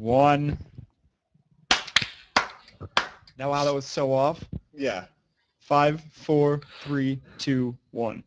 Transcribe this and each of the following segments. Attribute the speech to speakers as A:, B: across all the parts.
A: 1. Now, wow, that was so off.
B: Yeah.
A: 5, 4, 3, 2, 1.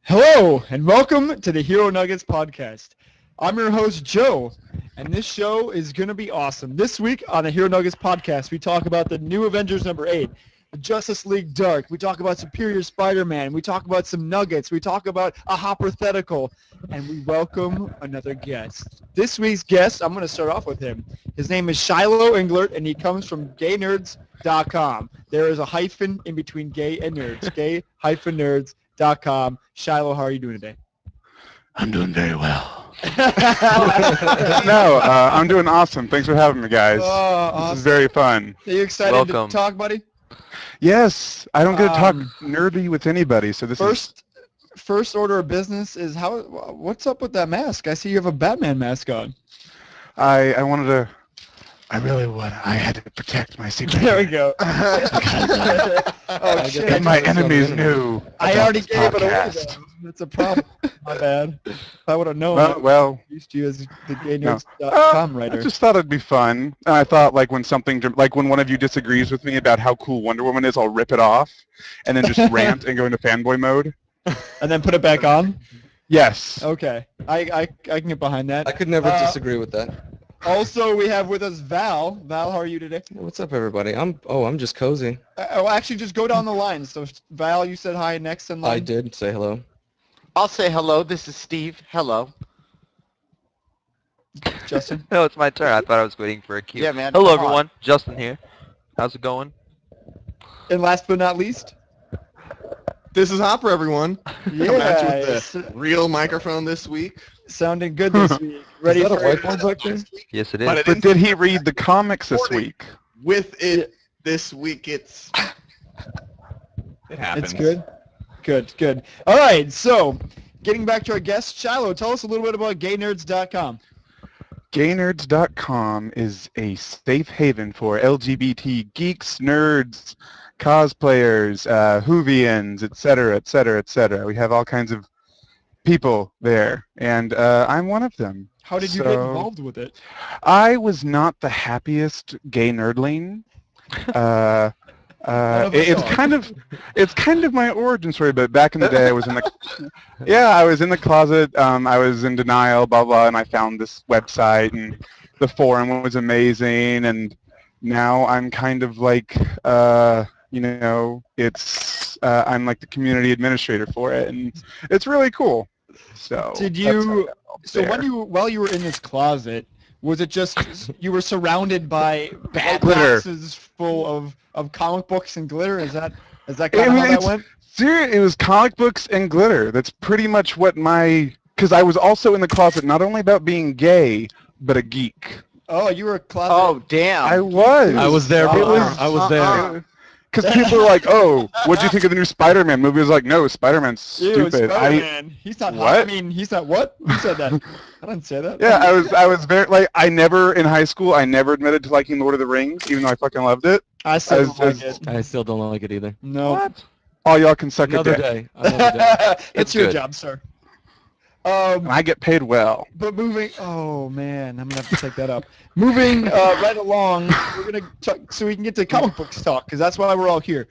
A: Hello, and welcome to the Hero Nuggets podcast. I'm your host, Joe, and this show is going to be awesome. This week on the Hero Nuggets podcast, we talk about the new Avengers number 8, the Justice League Dark. We talk about Superior Spider-Man. We talk about some Nuggets. We talk about a hypothetical, and we welcome another guest. This week's guest, I'm going to start off with him. His name is Shiloh Englert, and he comes from GayNerds.com. There is a hyphen in between gay and nerds. Gay-nerds.com. Shiloh, how are you doing today?
C: I'm doing very well. I'm doing awesome. Thanks for having me, guys.
A: Awesome.
C: This is very fun.
A: Are you excited
D: Welcome.
A: to talk, buddy?
C: Yes, I don't get to talk nerdy with anybody, so this is...
A: First order of business is what's up with that mask? I see you have a Batman mask on.
C: I had to protect my secret.
A: There we go.
C: Oh, shit. And my enemies knew.
A: I already gave it away,
C: podcast.
A: though. That's a problem. My bad. If I would have known,
C: Well,
A: I used you as the GayNerds.com writer.
C: I just thought it'd be fun. And I thought, like, when one of you disagrees with me about how cool Wonder Woman is, I'll rip it off and then just rant and go into fanboy mode.
A: And then put it back on?
C: Yes.
A: Okay. I can get behind that.
D: I could never disagree with that.
A: Also, we have with us Val. Val, how are you today?
D: What's up, everybody? I'm just cozy.
A: Actually, just go down the line. So, Val, you said hi next in line.
D: I did say hello.
E: I'll say hello. This is Steve. Hello.
A: Justin?
F: No, it's my turn. I thought I was waiting for a cue.
E: Yeah, man.
F: Hello,
E: come on.
F: everyone. Justin here. How's it going?
A: And last but not least?
B: This is Hopper, everyone. Coming at you with
A: Yeah,
B: the real microphone this week.
A: sounding good this week. Ready
D: Is that a
A: for
D: whiteboard back there?
F: Yes, it is.
B: But it
C: But did he read the comics this week?
B: With it this week, it happens.
A: It's good? Good. All right, so getting back to our guest, Shiloh, tell us a little bit about GayNerds.com.
C: GayNerds.com is a safe haven for LGBT geeks, nerds, cosplayers, Whovians, etc., etc., etc. We have all kinds of people there, and I'm one of them.
A: How did you get involved with it?
C: I was not the happiest gay nerdling. It's kind of my origin story, but back in the day I was in the closet. I was in denial, blah blah, and I found this website, and the forum was amazing, and now I'm kind of like I'm like the community administrator for it, and it's really cool. So
A: while you were in this closet, was it just you were surrounded by bad
C: Glitter.
A: boxes full of comic books and glitter? Is that kind of how that went?
C: It was comic books and glitter. That's pretty much what because I was also in the closet not only about being gay, but a geek.
A: Oh, you were a closet.
E: Oh, damn.
C: I was.
D: I was there,
C: It
D: brother.
C: was-
D: I was there.
C: Because people were like, "Oh, what'd you think of the new Spider-Man movie?" I was like, "No, Spider-Man's
A: Ew,
C: stupid."
A: Spider-Man. He's not hot.
C: What?
A: I mean, he's not what? Who said that? I didn't say that.
C: Yeah, I was very I never in high school I never admitted to liking Lord of the Rings, even though I fucking loved it.
A: I still don't like it.
D: I still don't like it either.
A: No.
C: All y'all can suck a
D: Another
C: dick.
D: day. Another day.
A: It's your
F: good.
A: job, sir.
C: And I get paid well.
A: But oh man, I'm gonna have to take that up. Moving right along, we're gonna talk, so we can get to comic books talk, because that's why we're all here.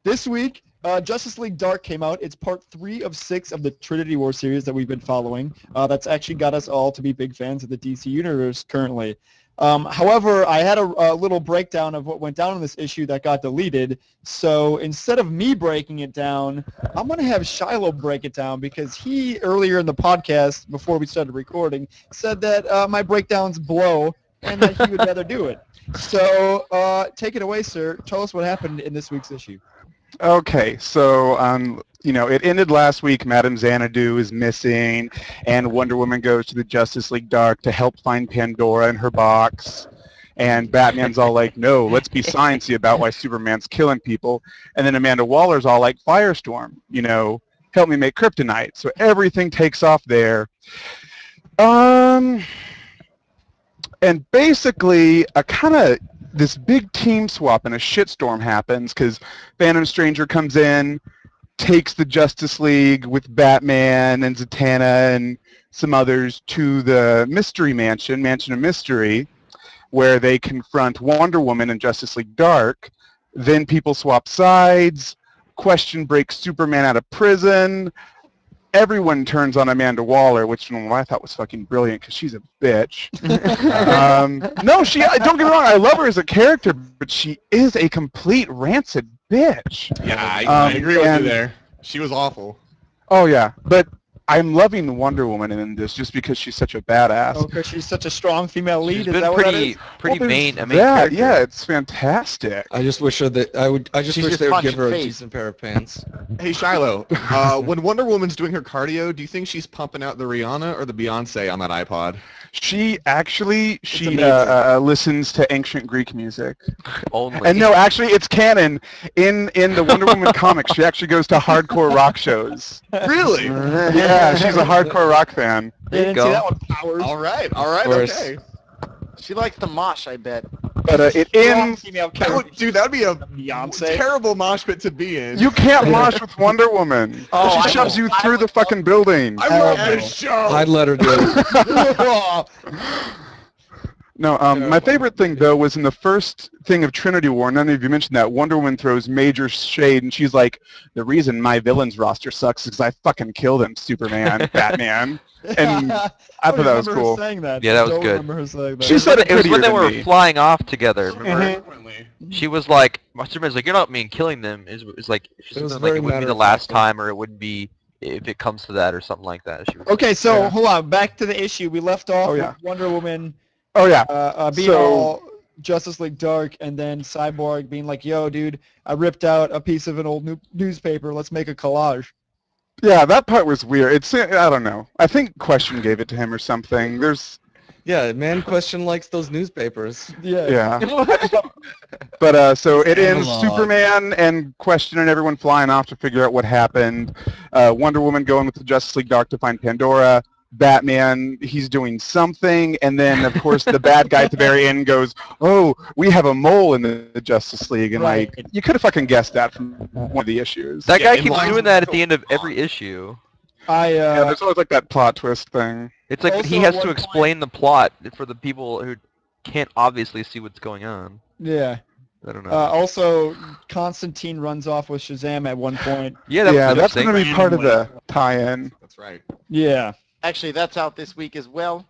A: This week, Justice League Dark came out. It's part 3 of 6 of the Trinity War series that we've been following. That's actually got us all to be big fans of the DC Universe currently. However, I had a little breakdown of what went down in this issue that got deleted. So instead of me breaking it down, I'm going to have Shiloh break it down, because he, earlier in the podcast, before we started recording, said that my breakdowns blow and that he would rather do it. So take it away, sir. Tell us what happened in this week's issue.
C: Okay, so it ended last week. Madame Xanadu is missing, and Wonder Woman goes to the Justice League Dark to help find Pandora in her box. And Batman's all like, "No, let's be sciencey about why Superman's killing people." And then Amanda Waller's all like, "Firestorm, help me make kryptonite." So everything takes off there. And basically, this big team swap and a shitstorm happens because Phantom Stranger comes in, takes the Justice League with Batman and Zatanna and some others to the Mystery Mansion, Mansion of Mystery, where they confront Wonder Woman and Justice League Dark. Then people swap sides. Question breaks Superman out of prison. Everyone turns on Amanda Waller, which I thought was fucking brilliant because she's a bitch. No, don't get me wrong, I love her as a character, but she is a complete rancid bitch.
B: Yeah, I agree with you there. She was awful.
C: Oh yeah, but I'm loving Wonder Woman in this just because she's such a badass.
A: Oh, because she's such a strong female lead.
F: She's
A: Is
F: been
A: that what that
F: pretty
A: is?
F: pretty
C: Well,
F: main.
C: there's
F: A main
C: that,
F: character.
C: yeah, it's fantastic.
D: I just wish that I just
E: She's
D: wish
E: just
D: they would give
E: punching
D: her a
E: face.
D: decent pair of pants.
B: Hey Shiloh, when Wonder Woman's doing her cardio, do you think she's pumping out the Rihanna or the Beyonce on that iPod?
C: She actually
A: amazing.
C: listens to ancient Greek music.
F: Only.
C: And no, actually, it's canon. In the Wonder Woman comics, she actually goes to hardcore rock shows.
B: Really?
C: Yeah, she's a hardcore rock fan.
F: There you
A: Didn't see
F: go.
A: that one, Powers.
B: All right,
D: course.
B: okay.
E: She likes the mosh, I bet.
C: But it
A: Strong
C: ends.
A: female
B: That
A: character.
B: would, that would be a
A: Beyonce.
B: terrible mosh pit to be in.
C: You can't mosh with Wonder Woman.
E: Oh, I
C: She shoves
E: know.
C: you through the fucking building.
B: I love
A: Terrible.
B: this show.
D: I'd let her do it.
C: No, my favorite thing though was in the first thing of Trinity War. None of you mentioned that Wonder Woman throws major shade, and she's like, "The reason my villains roster sucks is 'cause I fucking killed him, Superman, Batman." And I thought that was cool.
A: Saying that.
F: Yeah, that
A: I
F: was
A: don't
F: good.
A: remember her saying that.
C: She said it
F: It was
C: prettier
F: when they
C: than
F: were
C: me.
F: flying off together. Remember?
B: Frequently.
F: She was like, Superman's like, you're not me killing them. Is like, she's
D: It was
F: something like
D: very
F: it wouldn't be the
D: matter of
F: last
D: fact.
F: time, or it wouldn't be if it comes to that, or something like that. She was
A: Okay, so
C: Yeah.
A: hold on. Back to the issue. We left off
C: Oh, yeah.
A: with Wonder Woman
C: Oh yeah.
A: being
C: So-
A: all Justice League Dark, and then Cyborg being like, "Yo, dude, I ripped out a piece of an old newspaper. Let's make a collage."
C: Yeah, that part was weird. I don't know. I think Question gave it to him or something. There's
D: Yeah, man, Question likes those newspapers.
C: yeah. But so it ends
D: Analog.
C: Superman and Question and everyone flying off to figure out what happened. Wonder Woman going with the Justice League Dark to find Pandora. Batman, he's doing something, and then of course the bad guy at the very end goes, "Oh, we have a mole in the Justice League," and
A: Right.
C: like you could have fucking guessed that from one of the issues.
F: that
B: Yeah,
F: guy
B: in
F: keeps
B: lines
F: doing
B: with
F: that at the
B: Cool.
F: end of every issue.
C: Yeah, there's always like that plot twist thing.
F: It's like
A: Also,
F: he
A: at
F: has
A: one
F: to
A: point-
F: explain the plot for the people who can't obviously see what's going on.
A: Yeah.
F: I don't know.
A: Also, Constantine runs off with Shazam at one point.
F: yeah, that
C: Yeah,
F: was
C: that's
F: interesting.
C: going to be part of the tie-in.
B: That's right.
A: Yeah.
E: Actually, that's out this week as well.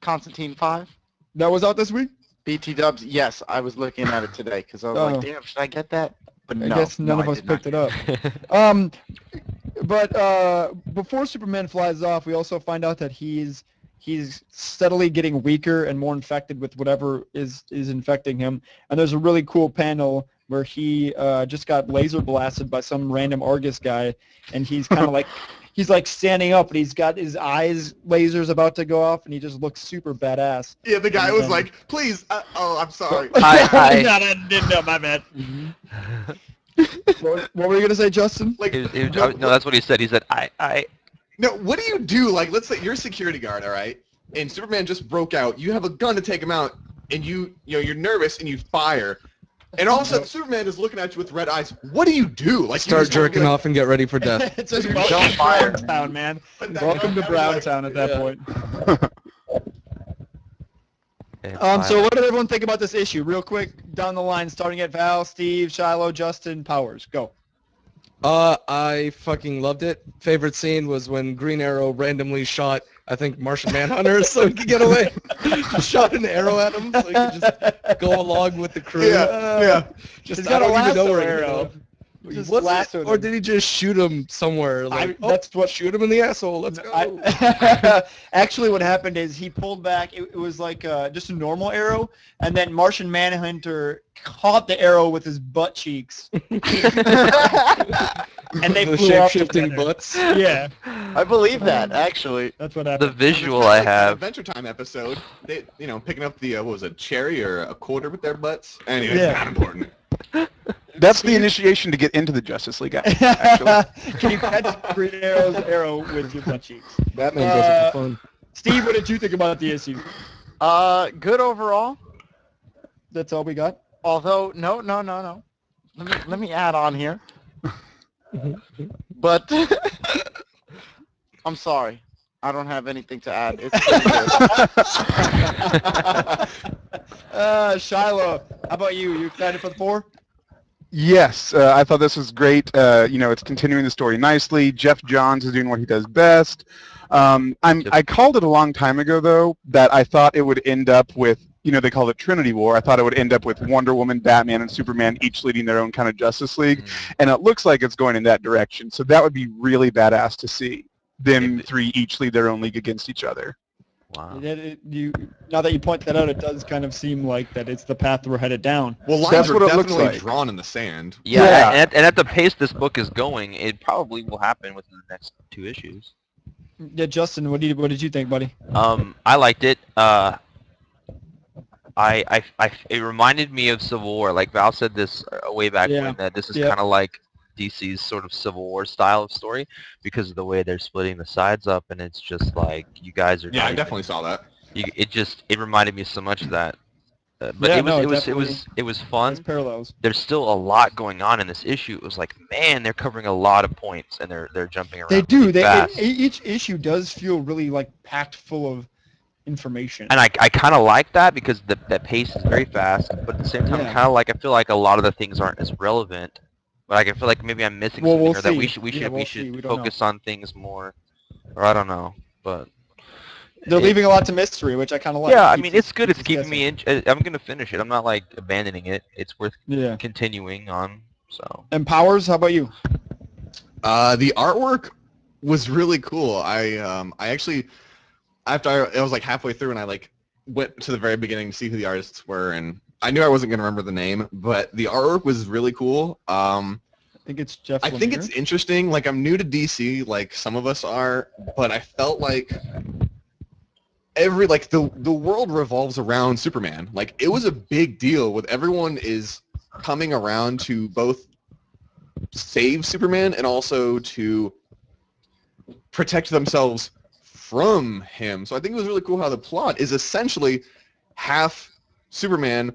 E: Constantine 5.
A: That was out this week?
E: BT Dubs, yes, I was looking at it today because I was
A: Oh.
E: like, damn, should I get that? But
A: I
E: no,
A: guess none
E: no,
A: of
E: I
A: us
E: did not
A: picked it
E: get
A: up. But before Superman flies off, we also find out that he's steadily getting weaker and more infected with whatever is infecting him. And there's a really cool panel where he just got laser blasted by some random Argus guy, and he's kind of like he's like standing up, and he's got his eyes lasers about to go off, and he just looks super badass.
B: Yeah, the guy was
A: then-
B: like, "Please, I'm sorry."
F: I-
A: I didn't know, my bad. What were you gonna say, Justin?
B: Like,
F: no, that's what he said. He said, I.
B: No, what do you do? Like, let's say you're a security guard, all right, and Superman just broke out. You have a gun to take him out, and you're nervous and you fire, and all of a sudden Superman is looking at you with red eyes. What do you do? Like, you
D: Start
B: just gotta be
D: jerking
B: like,
D: off and get ready for death.
A: It says
B: Don't
A: welcome to
E: fire.
A: Browntown, man.
B: But that-
A: Welcome to
B: that was like-
A: Browntown at that
D: Yeah.
A: point.
F: I
A: So what did everyone think about this issue? Real quick, down the line, starting at Val, Steve, Shiloh, Justin, Powers. Go.
D: I fucking loved it. Favorite scene was when Green Arrow randomly shot, I think, Martian Manhunter so he could get away. Just shot an arrow at him so he could just go along with the crew.
B: Yeah.
D: Just,
A: He's
D: I
A: got a
D: don't even know
A: lasso
D: where he
A: arrow.
D: go.
A: Just
D: Was it?
A: lassoed
D: Or
A: him.
D: did he just shoot him somewhere? Like,
A: that's what-
D: shoot him in the asshole. Let's go.
A: Actually, what happened is he pulled back. It was like just a normal arrow, and then Martian Manhunter caught the arrow with his butt cheeks, and they
D: the
A: flew off
D: shape-shifting
A: together.
D: butts.
A: Yeah,
E: I believe that, actually.
A: that's what
F: the
A: happened.
F: visual
B: It's
F: I
B: like the
F: have.
B: Adventure Time episode. They, picking up the what was it, cherry or a quarter with their butts. Anyway,
A: Yeah.
B: it's not important.
C: That's the initiation to get into the Justice League. Actually.
A: Can you catch Green Arrow's arrow with your butt cheeks?
D: Batman does it for fun.
A: Steve, what did you think about the issue?
E: Good overall.
A: That's all we got.
E: Although, no. Let me add on here. But I'm sorry. I don't have anything to add. It's pretty good.
A: Shiloh, how about you? You excited for the 4?
C: Yes, I thought this was great. It's continuing the story nicely. Jeff Johns is doing what he does best. I called it a long time ago, though, that I thought it would end up with, they called it Trinity War. I thought it would end up with Wonder Woman, Batman, and Superman each leading their own kind of Justice League, and it looks like it's going in that direction. So that would be really badass to see them 3 each lead their own league against each other.
F: Wow.
A: Now that you point that out, it does kind of seem like that it's the path we're headed down.
B: Well, lines
C: That's
B: are
C: what it looks
B: definitely
C: like.
B: drawn in the sand.
F: Yeah, and at the pace this book is going, it probably will happen within the next 2 issues.
A: Yeah, Justin, what did you think, buddy?
F: I liked it. It reminded me of Civil War. Like Val said this way back when, that this is kind of like DC's sort of Civil War style of story because of the way they're splitting the sides up, and it's just like you guys are.
B: Yeah, I definitely saw that.
F: It reminded me so much of that. But
A: Yeah,
F: it was fun.
A: There's parallels.
F: There's still a lot going on in this issue. It was like, man, they're covering a lot of points and they're jumping around.
A: They do.
F: Really fast.
A: Each issue does feel really like packed full of information.
F: And I kind of like that because the pace is very fast, but at the same time, I feel like a lot of the things aren't as relevant. But I feel like maybe I'm missing something, or that we should focus on things more, or I don't know, but.
A: They're leaving a lot to mystery, which I kind of like.
F: Yeah, I mean, it's good. It's keeping me in. I'm going to finish it. I'm not, like, abandoning it. It's worth continuing on, so.
A: And Powers, how about you?
B: The artwork was really cool. I actually, after I was, like, halfway through, and I, like, went to the very beginning to see who the artists were, and I knew I wasn't going to remember the name, but the artwork was really cool.
A: I think it's Jeff Lemire.
B: I think it's interesting. Like, I'm new to DC, like some of us are, but I felt like the world revolves around Superman. Like, it was a big deal with everyone is coming around to both save Superman and also to protect themselves from him. So I think it was really cool how the plot is essentially half Superman,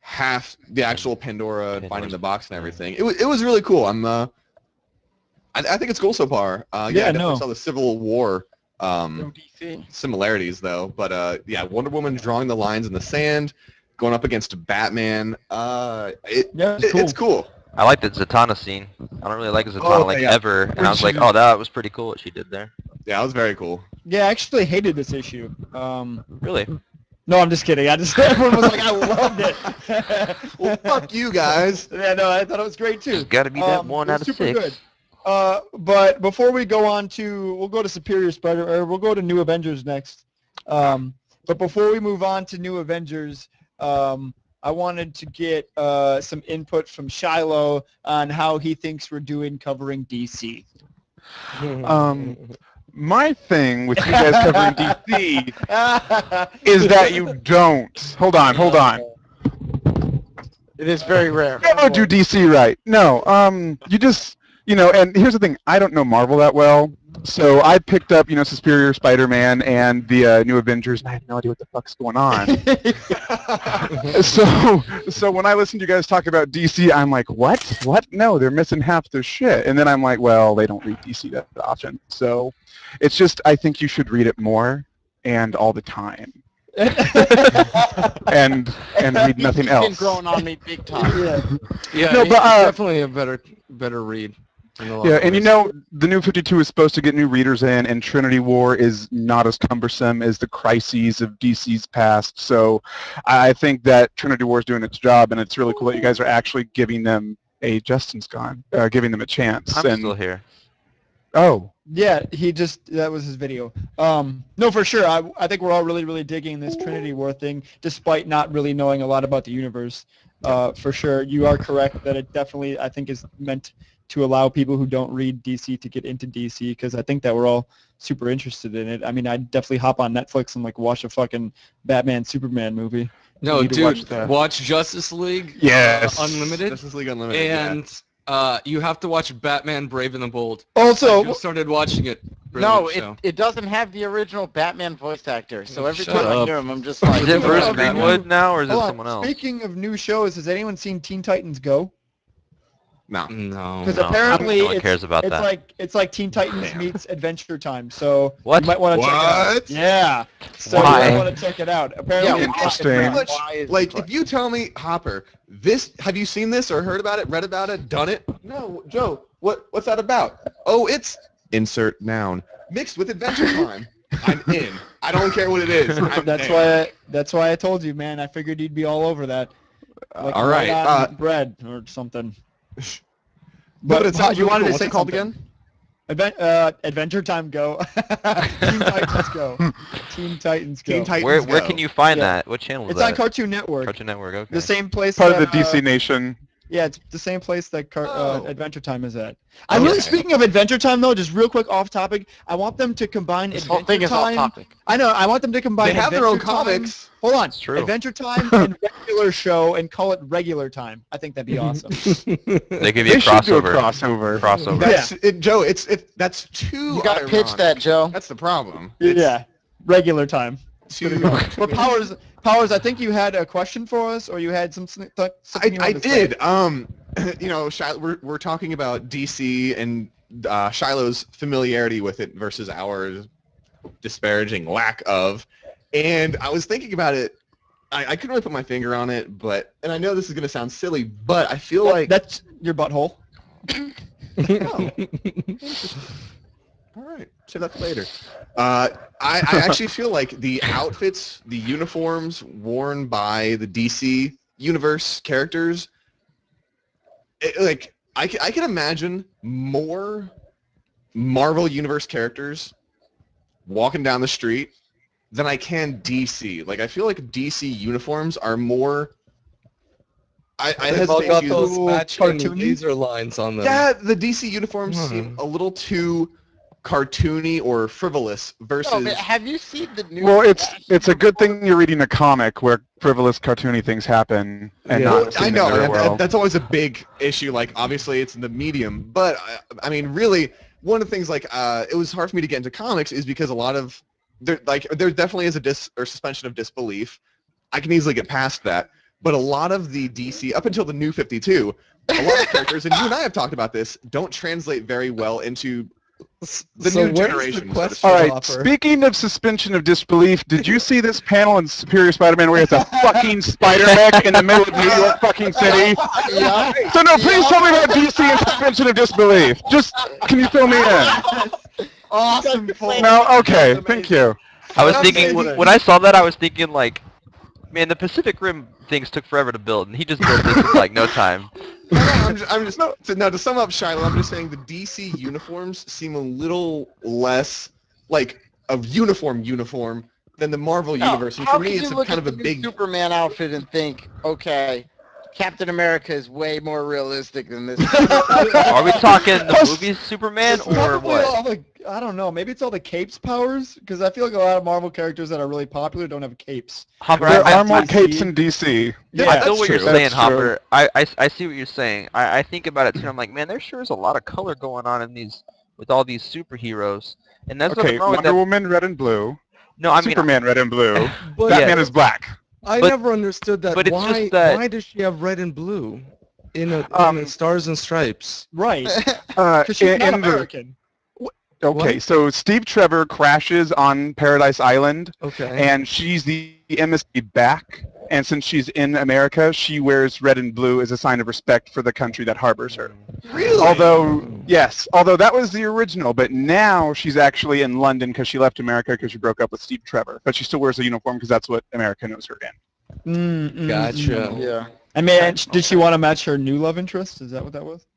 B: half the actual Pandora finding the box and everything. It was really cool. I think it's cool so far. I definitely saw the Civil War similarities though, but Wonder Woman drawing the lines in the sand, going up against Batman. It's cool.
F: I like the Zatanna scene. I don't really like Zatanna ever, and I was like, oh, that was pretty cool what she did there.
B: Yeah, it was very cool.
A: Yeah, I actually hated this issue.
F: Really?
A: No, I'm just kidding. Everyone was like, I loved it.
B: Well, fuck you guys.
A: Yeah, no, I thought it was great too.
F: It's got to be that 1 out of 6.
A: Good. But before we go on we'll go to Superior Spider, or we'll go to New Avengers next. But before we move on to New Avengers, I wanted to get some input from Shiloh on how he thinks we're doing covering DC.
C: My thing with you guys covering DC is that you don't. Hold on.
E: It is very rare.
C: You don't do DC right. No, you just, and here's the thing. I don't know Marvel that well, so I picked up, Superior Spider-Man and the New Avengers, and I have no idea what the fuck's going on. So when I listen to you guys talk about DC, I'm like, what? No, they're missing half their shit. And then I'm like, well, they don't read DC that often. So it's just, I think you should read it more and all the time. and read nothing else.
E: It's been growing on me big time.
D: Yeah,
C: no, but
D: it's definitely a better read.
C: Yeah, and the New 52 is supposed to get new readers in, and Trinity War is not as cumbersome as the crises of DC's past. So I think that Trinity War is doing its job, and it's really cool that you guys are actually giving them Justin's gone, giving them a chance.
F: I'm still here.
C: Oh.
A: Yeah, that was his video. No, for sure. I think we're all really, really digging this Trinity War thing, despite not really knowing a lot about the universe. For sure. You are correct that it definitely, I think, is meant to allow people who don't read DC to get into DC, because I think that we're all super interested in it. I mean, I'd definitely hop on Netflix and watch a fucking Batman Superman movie.
D: No, dude, watch Justice League Unlimited.
B: Justice League Unlimited,
D: and you have to watch Batman Brave and the Bold.
A: Also,
D: I just started watching it.
E: It doesn't have the original Batman voice actor, so every time I hear him, I'm just like...
F: Is it Bruce Greenwood now, or is it someone else?
A: Speaking of new shows, has anyone seen Teen Titans Go?
B: No.
A: Because
F: No,
A: apparently
F: no one cares about that.
A: It's like Teen Titans meets Adventure Time. So
F: What?
A: you might want to check it out.
B: What?
A: Yeah. So
F: Why?
A: you might want to check it out. Apparently,
E: Yeah,
C: Interesting.
B: Pretty much,
E: Why is
B: like,
E: it-
B: if you tell me, Hopper, have you seen this or heard about it, read about it, done it? No, Joe, what's that about? Oh, it's insert noun mixed with Adventure Time. I'm in. I don't care what it is. I'm
A: that's why I told you, man. I figured you'd be all over that. Like
B: all right.
A: on bread or something.
B: But it sounds
A: you
B: really
A: wanted
B: cool.
A: to
B: What's
A: say
B: it called
A: something.
B: again?
A: Adventure Time Go. Teen Titans Go. Teen Titans Go.
B: Teen Titans
F: Where
B: Go.
F: can you find
A: Yeah.
F: that? What channel is
A: It's
F: that?
A: on Cartoon Network.
F: Cartoon Network. Okay.
A: The same place.
C: Part of the
A: that,
C: DC Nation.
A: Yeah, it's the same place that
B: Oh.
A: Adventure Time is at. I'm really speaking of Adventure Time though. Just real quick off topic. I want them to combine
E: This whole
A: Adventure
E: thing is off
A: Time.
E: topic.
A: I know. I want them to combine.
B: They have their own
A: Adventure Time-
B: comics.
A: Hold on.
F: It's true.
A: Adventure Time and regular show and call it regular time. I think that'd be awesome.
F: They could be
C: They
F: a
C: should do a
F: crossover.
C: crossover.
B: That's Joe. That's too.
E: You gotta pitch that, Joe.
B: That's the problem.
A: Yeah, regular time.
B: Too.
A: But Powers, I think you had a question for us, or you had something you
B: I
A: wanted to say.
B: did. You know, we're talking about DC and Shiloh's familiarity with it versus our disparaging lack of. And I was thinking about it. I couldn't really put my finger on it, and I know this is gonna sound silly, but I feel like
A: That's your butthole.
B: Oh. All right, save that for later. I actually feel like the outfits, the uniforms worn by the DC universe characters, I can imagine more Marvel universe characters walking down the street than I can DC. Like, I feel like DC uniforms are more. I
D: They've all
B: hesitate
D: got
B: to
D: those
B: use.
D: matching
A: cartoony?
D: laser lines on them.
B: Yeah, the DC uniforms seem a little too cartoony or frivolous versus.
E: No, man, have you seen the new?
C: Well, it's a good thing you're reading a comic where frivolous, cartoony things happen and
D: Yeah.
C: not
B: I
C: seeing
B: know
C: it very well.
B: that's always a big issue. Like, obviously, it's in the medium, but I mean, really, one of the things it was hard for me to get into comics is because a lot of there definitely is a suspension of disbelief. I can easily get past that, but a lot of the DC up until the New 52, a lot of characters, and you and I have talked about this, don't translate very well into the
D: So
B: new
D: where's
B: generation.
D: the
B: so to
D: question?
B: speak.
C: All right,
D: Hopper.
C: speaking of suspension of disbelief, did you see this panel in Superior Spider-Man where it's a fucking spider mech in the middle of New York fucking city?
E: Yeah.
C: So no, please tell me about DC and suspension of disbelief. Just, can you fill me in?
E: Awesome.
C: No, okay, thank you.
F: I was
A: That's
F: thinking
A: amazing.
F: when I saw that, I was thinking like, man, the Pacific Rim things took forever to build, and he just built this in like no time.
B: I'm just to sum up, Shiloh, I'm just saying the DC uniforms seem a little less like a uniform than the Marvel universe, and
E: How
B: for me,
E: can
B: it's
E: you look
B: kind
E: at
B: of a
E: the new
B: big.
E: Superman outfit and think, okay, Captain America is way more realistic than this.
F: Are we talking the movie Superman
A: It's
F: or
A: probably
F: what?
A: all the, I don't know. Maybe it's all the capes powers, because I feel like a lot of Marvel characters that are really popular don't have capes.
F: Hopper,
C: There
F: I
C: are more
A: DC.
C: capes in DC.
A: Yeah,
F: I feel
B: that's
F: what you're
B: true.
F: saying,
C: That's
F: Hopper. I see what you're saying. I think about it too. I'm like, man, there sure is a lot of color going on in these with all these superheroes, and that's
C: Okay,
F: nothing wrong with
C: Wonder
F: that.
C: Woman, red and blue.
F: No, I mean,
C: Superman, red and blue.
D: But
C: Batman is black.
D: I
F: But-
D: never understood that.
F: but it's
D: Why?
F: just that-
D: Why does she have red and blue in a Stars and Stripes?
A: Right.
C: Uh,
A: Because she's not
C: in the-
A: American.
C: okay,
D: What?
C: so Steve Trevor crashes on Paradise Island,
D: Okay.
C: and she's the emissary back. And since she's in America, she wears red and blue as a sign of respect for the country that harbors her.
B: Really?
C: Although that was the original, but now she's actually in London because she left America because she broke up with Steve Trevor. But she still wears a uniform because that's what America knows her in.
D: Gotcha.
E: Yeah.
A: I mean, did she want to match her new love interest? Is that what that was?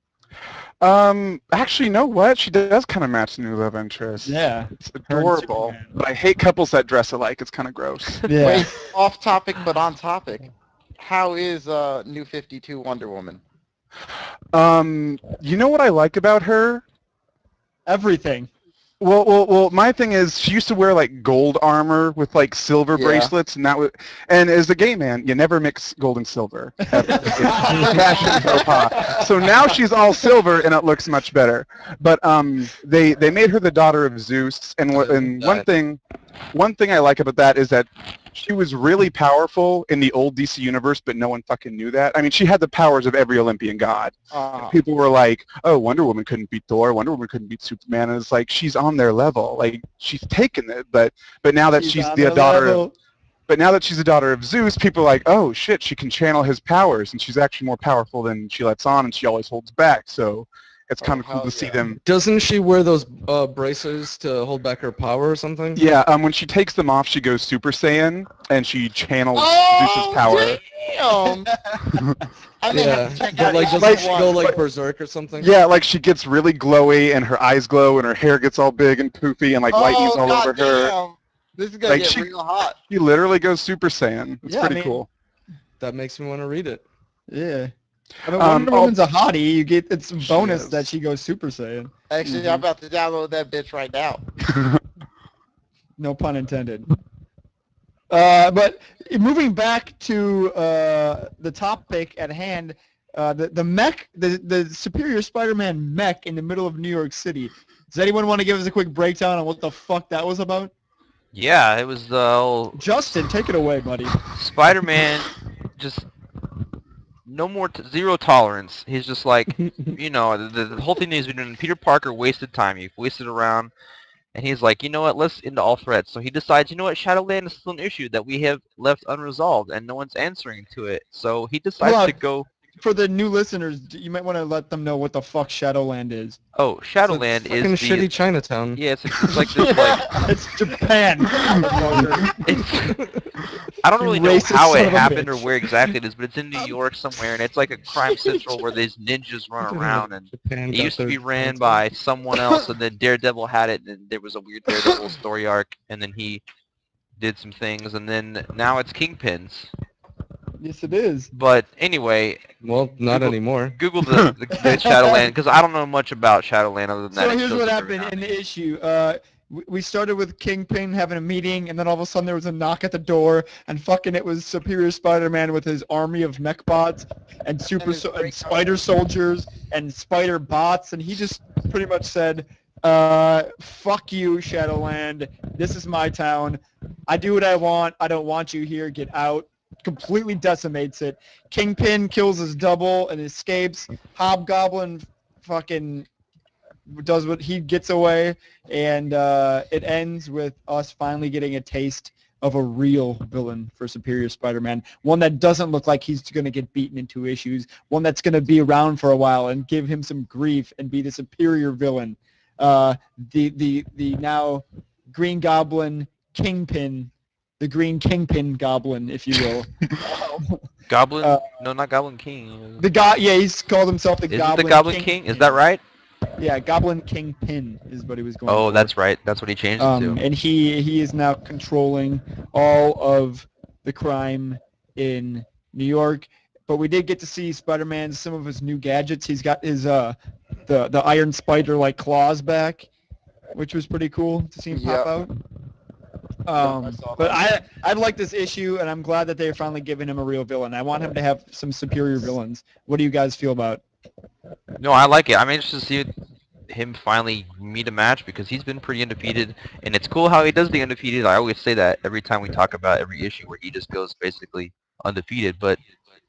C: Actually, you know what? She does kind of match the new love interest.
A: Yeah.
C: It's
A: Her and
C: adorable.
A: Superman.
C: But I hate couples that dress alike. It's kind of gross.
A: Yeah.
E: Wait, off topic but on topic. How is New 52 Wonder Woman?
C: You know what I like about her?
A: Everything.
C: Well, my thing is she used to wear like gold armor with like silver
E: Yeah.
C: bracelets, and as a gay man, you never mix gold and silver. Ever. It's fashion faux pas. So now she's all silver and it looks much better. But they made her the daughter of Zeus, and one thing one thing I like about that is that she was really powerful in the old DC universe, but no one fucking knew that. I mean, she had the powers of every Olympian god. People were like, "Oh, Wonder Woman couldn't beat Thor. Wonder Woman couldn't beat Superman." And it's like she's on their level. Like she's taken it, but now that she's the daughter. But now that she's the daughter of Zeus, people are like, oh, shit, she can channel his powers, and she's actually more powerful than she lets on, and she always holds back. So it's kind of cool to see them.
D: Doesn't she wear those braces to hold back her power or something?
C: Yeah, when she takes them off, she goes Super Saiyan, and she channels Zeus's power.
E: Damn!
D: But like, doesn't she go like berserk or something?
C: Yeah, like she gets really glowy, and her eyes glow, and her hair gets all big and poofy, and like lightning's all over her.
E: This is gonna get real hot.
C: He literally goes Super Saiyan. It's pretty cool.
D: That makes me want to read it.
A: Yeah. I mean, Wonder Woman's a hottie. You get it's a bonus that she goes Super Saiyan.
E: Actually, I'm about to download that bitch right now.
A: No pun intended. But moving back to the topic at hand, the mech, the Superior Spider-Man mech in the middle of New York City. Does anyone want to give us a quick breakdown on what the fuck that was about?
F: Yeah, it was the
A: Justin, take it away, buddy.
F: Spider-Man, just no more zero tolerance. He's just like, you know, the whole thing he's been doing. Peter Parker wasted time. He wasted around, and he's like, you know what? Let's end all threats. So he decides, you know what? Shadowland is still an issue that we have left unresolved, and no one's answering to it. So he decides to go.
A: For the new listeners, you might want to let them know what the fuck Shadowland is.
F: Oh, Shadowland is
D: fucking shitty Chinatown.
F: Yeah, it's like this, like
A: it's Japan.
F: I don't really know how it happened or where exactly it is, but it's in New York somewhere, and it's like a crime central where these ninjas run around, and it used to be ran by someone else, and then Daredevil had it, and there was a weird Daredevil story arc, and then he did some things, and then now it's Kingpin's.
A: Yes, it is.
F: But anyway,
D: well, not anymore.
F: Google the Shadowland, because I don't know much about Shadowland other than that.
A: So here's what happened in the issue. We started with Kingpin having a meeting, and then all of a sudden there was a knock at the door, and fucking it was Superior Spider-Man with his army of mech bots and and spider soldiers and spider bots, and he just pretty much said, fuck you, Shadowland. This is my town. I do what I want. I don't want you here. Get out. Completely decimates it. Kingpin kills his double and escapes. Hobgoblin fucking does what he gets away, and it ends with us finally getting a taste of a real villain for Superior Spider-Man. One that doesn't look like he's going to get beaten in 2 issues. One that's going to be around for a while and give him some grief and be the superior villain. The now Green Goblin Kingpin. The Green Kingpin Goblin, if you will.
F: Goblin? No, not Goblin King.
A: He's called himself the Goblin King.
F: Is it the Goblin King? Is that right?
A: Yeah, Goblin Kingpin is what he was going
F: Oh,
A: for.
F: that's right. That's what he changed it to.
A: And he is now controlling all of the crime in New York. But we did get to see Spider-Man, some of his new gadgets. He's got his the Iron Spider-like claws back, which was pretty cool to see him pop out. But I like this issue, and I'm glad that they're finally giving him a real villain. I want him to have some superior villains. What do you guys feel about it?
F: No, I like it. I'm interested to see him finally meet a match because he's been pretty undefeated, and it's cool how he does the undefeated. I always say that every time we talk about every issue where he just goes basically undefeated, but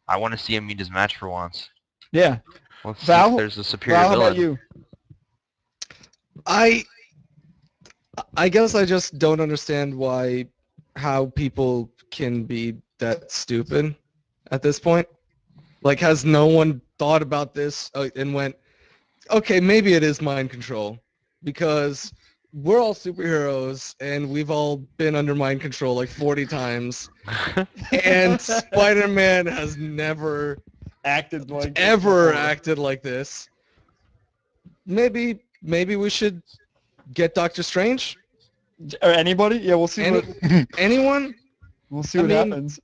F: I want to see him meet his match for once.
A: Yeah.
F: Let's see if there's a superior
A: Val,
F: villain.
A: how about you?
D: I guess I just don't understand how people can be that stupid at this point. Like, has no one thought about this and went, okay, maybe it is mind control, because we're all superheroes and we've all been under mind control like 40 times, and Spider-Man has never acted like this. Maybe we should get Doctor Strange?
A: Or anybody? Yeah, we'll see.
D: Anyone?
A: We'll see what happens.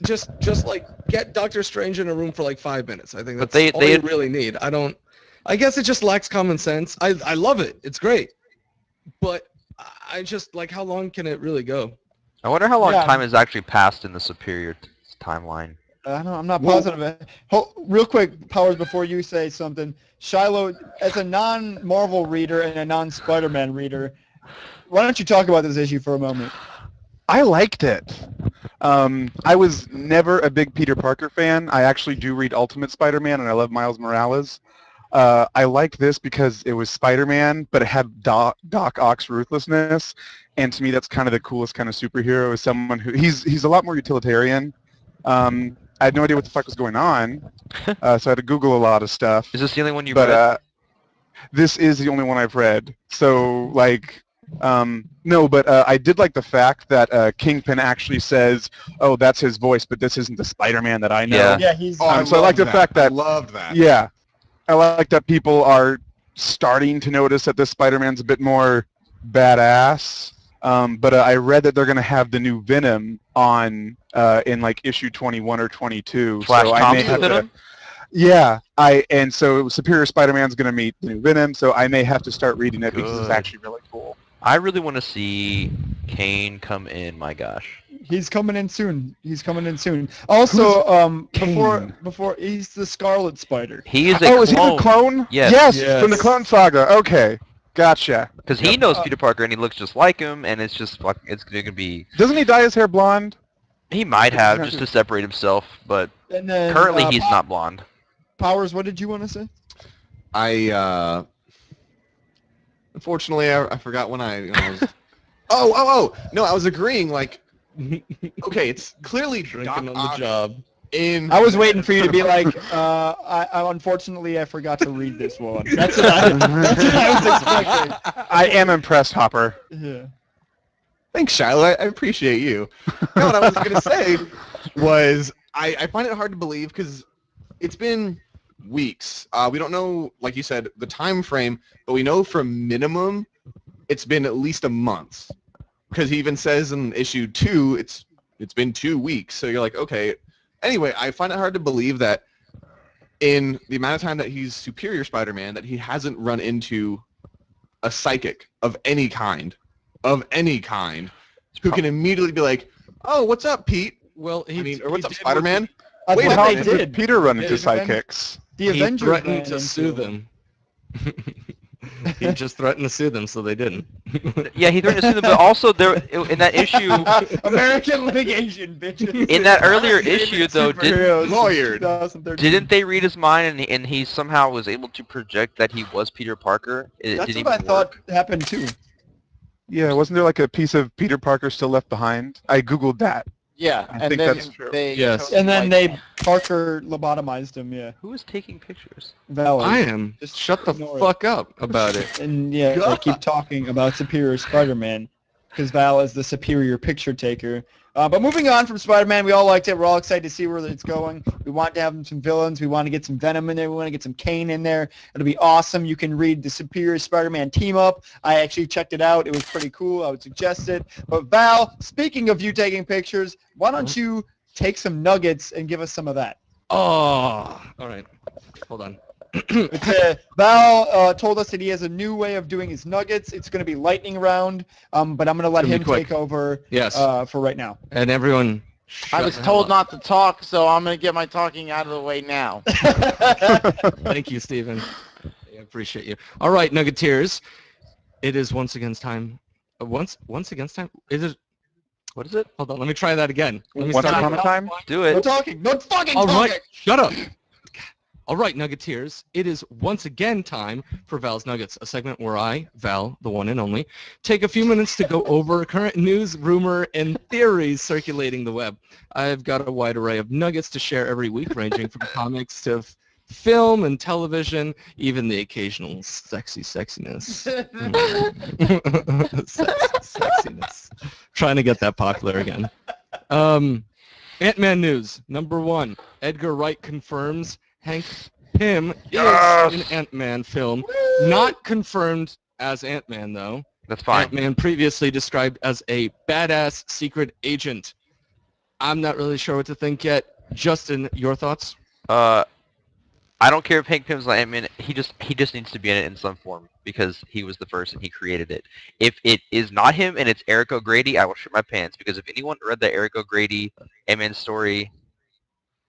D: Just like get Doctor Strange in a room for like 5 minutes. I think that's all you really need. I guess it just lacks common sense. I love it. It's great. But I just, like, how long can it really go?
F: I wonder how long time has actually passed in the Superior timeline.
A: I don't know, I'm not positive. Real quick, Powers, before you say something, Shiloh, as a non-Marvel reader and a non-Spider-Man reader, why don't you talk about this issue for a moment?
C: I liked it. I was never a big Peter Parker fan. I actually do read Ultimate Spider-Man, and I love Miles Morales. I liked this because it was Spider-Man, but it had Doc Ock's ruthlessness, and to me, that's kind of the coolest kind of superhero. Is someone who he's a lot more utilitarian. I had no idea what the fuck was going on, so I had to Google a lot of stuff.
F: Is this the only one you've read?
C: This is the only one I've read. So like. No, but I did like the fact that Kingpin actually says, "Oh, that's his voice, but this isn't the Spider-Man that I know."
A: Yeah, he's.
B: Oh, I
C: so I like the fact that.
B: I loved that.
C: Yeah, I like that people are starting to notice that this Spider-Man's a bit more badass. But I read that they're going to have the new Venom on in like issue 21 or 22.
F: Flash
C: so
F: Thompson
C: I may have
F: Venom?
C: Yeah, and so Superior Spider-Man's going to meet the new Venom, so I may have to start reading it because it's actually really cool.
F: I really want to see Kane come in. My gosh.
A: He's coming in soon. Also, before he's the Scarlet Spider.
F: He is a clone.
C: Is he the clone?
F: Yes.
C: From the Clone Saga. Okay, gotcha.
F: Because he knows Peter Parker and he looks just like him, and it's just it's gonna be.
C: Doesn't he dye his hair blonde?
F: He might have just to separate himself, but
A: And then,
F: currently he's not blonde.
A: Powers, what did you want to say?
B: Unfortunately, I forgot when I was... Oh! No, I was agreeing, like... Okay, it's clearly
D: Drinking
B: Doc
D: on the
B: Ock
D: job.
A: I was waiting for you to be like, unfortunately, I forgot to read this one. That's what I was expecting.
C: I am impressed, Hopper.
A: Yeah.
B: Thanks, Shiloh. I appreciate you. No, what I was going to say was I find it hard to believe because it's been weeks. We don't know, like you said, the time frame, but we know from minimum it's been at least a month. Because he even says in issue 2, it's been 2 weeks. So you're like, okay. Anyway, I find it hard to believe that in the amount of time that he's Superior Spider-Man, that he hasn't run into a psychic of any kind, who can immediately be like, "Oh, what's up, Pete?"
D: Well,
B: or what's up, Spider-Man?
A: Wait,
C: Well, how
A: they did.
C: Peter run into
A: Yeah,
C: sidekicks?
A: The
D: He
A: Avengers
D: threatened
A: ran
D: to sue
A: into-
D: them. He just threatened to sue them, so they didn't.
F: Yeah, he threatened to sue them, but also there in that issue,
A: American litigation, bitches.
F: in that earlier issue though,
A: Superheroes
B: Lawyered.
A: 2013.
F: didn't they read his mind and he somehow was able to project that he was Peter Parker? It
A: That's
F: didn't
A: what I
F: even
A: thought
F: work.
A: happened too.
C: Yeah, wasn't there like a piece of Peter Parker still left behind? I googled that.
E: Yeah,
C: I
E: and
C: think
E: then
C: that's true.
E: they
D: Yes.
A: And then Parker lobotomized him. Yeah,
F: Who is taking pictures?
A: Val.
D: I am.
A: Just
D: Shut the
A: ignore it.
D: fuck up about it.
A: And yeah, they keep talking about Superior Spider-Man because Val is the superior picture taker. But moving on from Spider-Man, we all liked it. We're all excited to see where it's going. We want to have some villains. We want to get some Venom in there. We want to get some Kane in there. It'll be awesome. You can read the Superior Spider-Man team up. I actually checked it out. It was pretty cool. I would suggest it. But Val, speaking of you taking pictures, why don't you take some nuggets and give us some of that?
D: Oh, all right. Hold on.
A: Val told us that he has a new way of doing his nuggets. It's going to be lightning round, but I'm going to let
D: It's gonna
A: him
D: be quick.
A: take over
D: Yes.
A: for right now.
D: And everyone.
E: I was told not to talk, so I'm going to get my talking out of the way now.
D: Thank you, Stephen. I appreciate you. All right, Nuggeteers. It is once against time. Once against time. Is it?
F: What is it?
D: Hold on. Let me try that again. Let me
C: Once
D: start.
C: upon a time?
F: Do
A: No
F: it.
A: talking. No fucking
D: All
A: talking.
D: right, shut up. All right, Nuggeteers, it is once again time for Val's Nuggets, a segment where I, Val, the one and only, take a few minutes to go over current news, rumor, and theories circulating the web. I've got a wide array of nuggets to share every week, ranging from comics to film and television, even the occasional sexiness. Sexiness. Trying to get that popular again. Ant-Man news, number 1. Edgar Wright confirms Hank Pym is in an Ant-Man film. Not confirmed as Ant-Man, though.
F: That's fine.
D: Ant-Man previously described as a badass secret agent. I'm not really sure what to think yet. Justin, your thoughts?
F: I don't care if Hank Pym's not Ant-Man. He just needs to be in it in some form because he was the first and he created it. If it is not him and it's Eric O'Grady, I will shit my pants because if anyone read the Eric O'Grady Ant-Man story,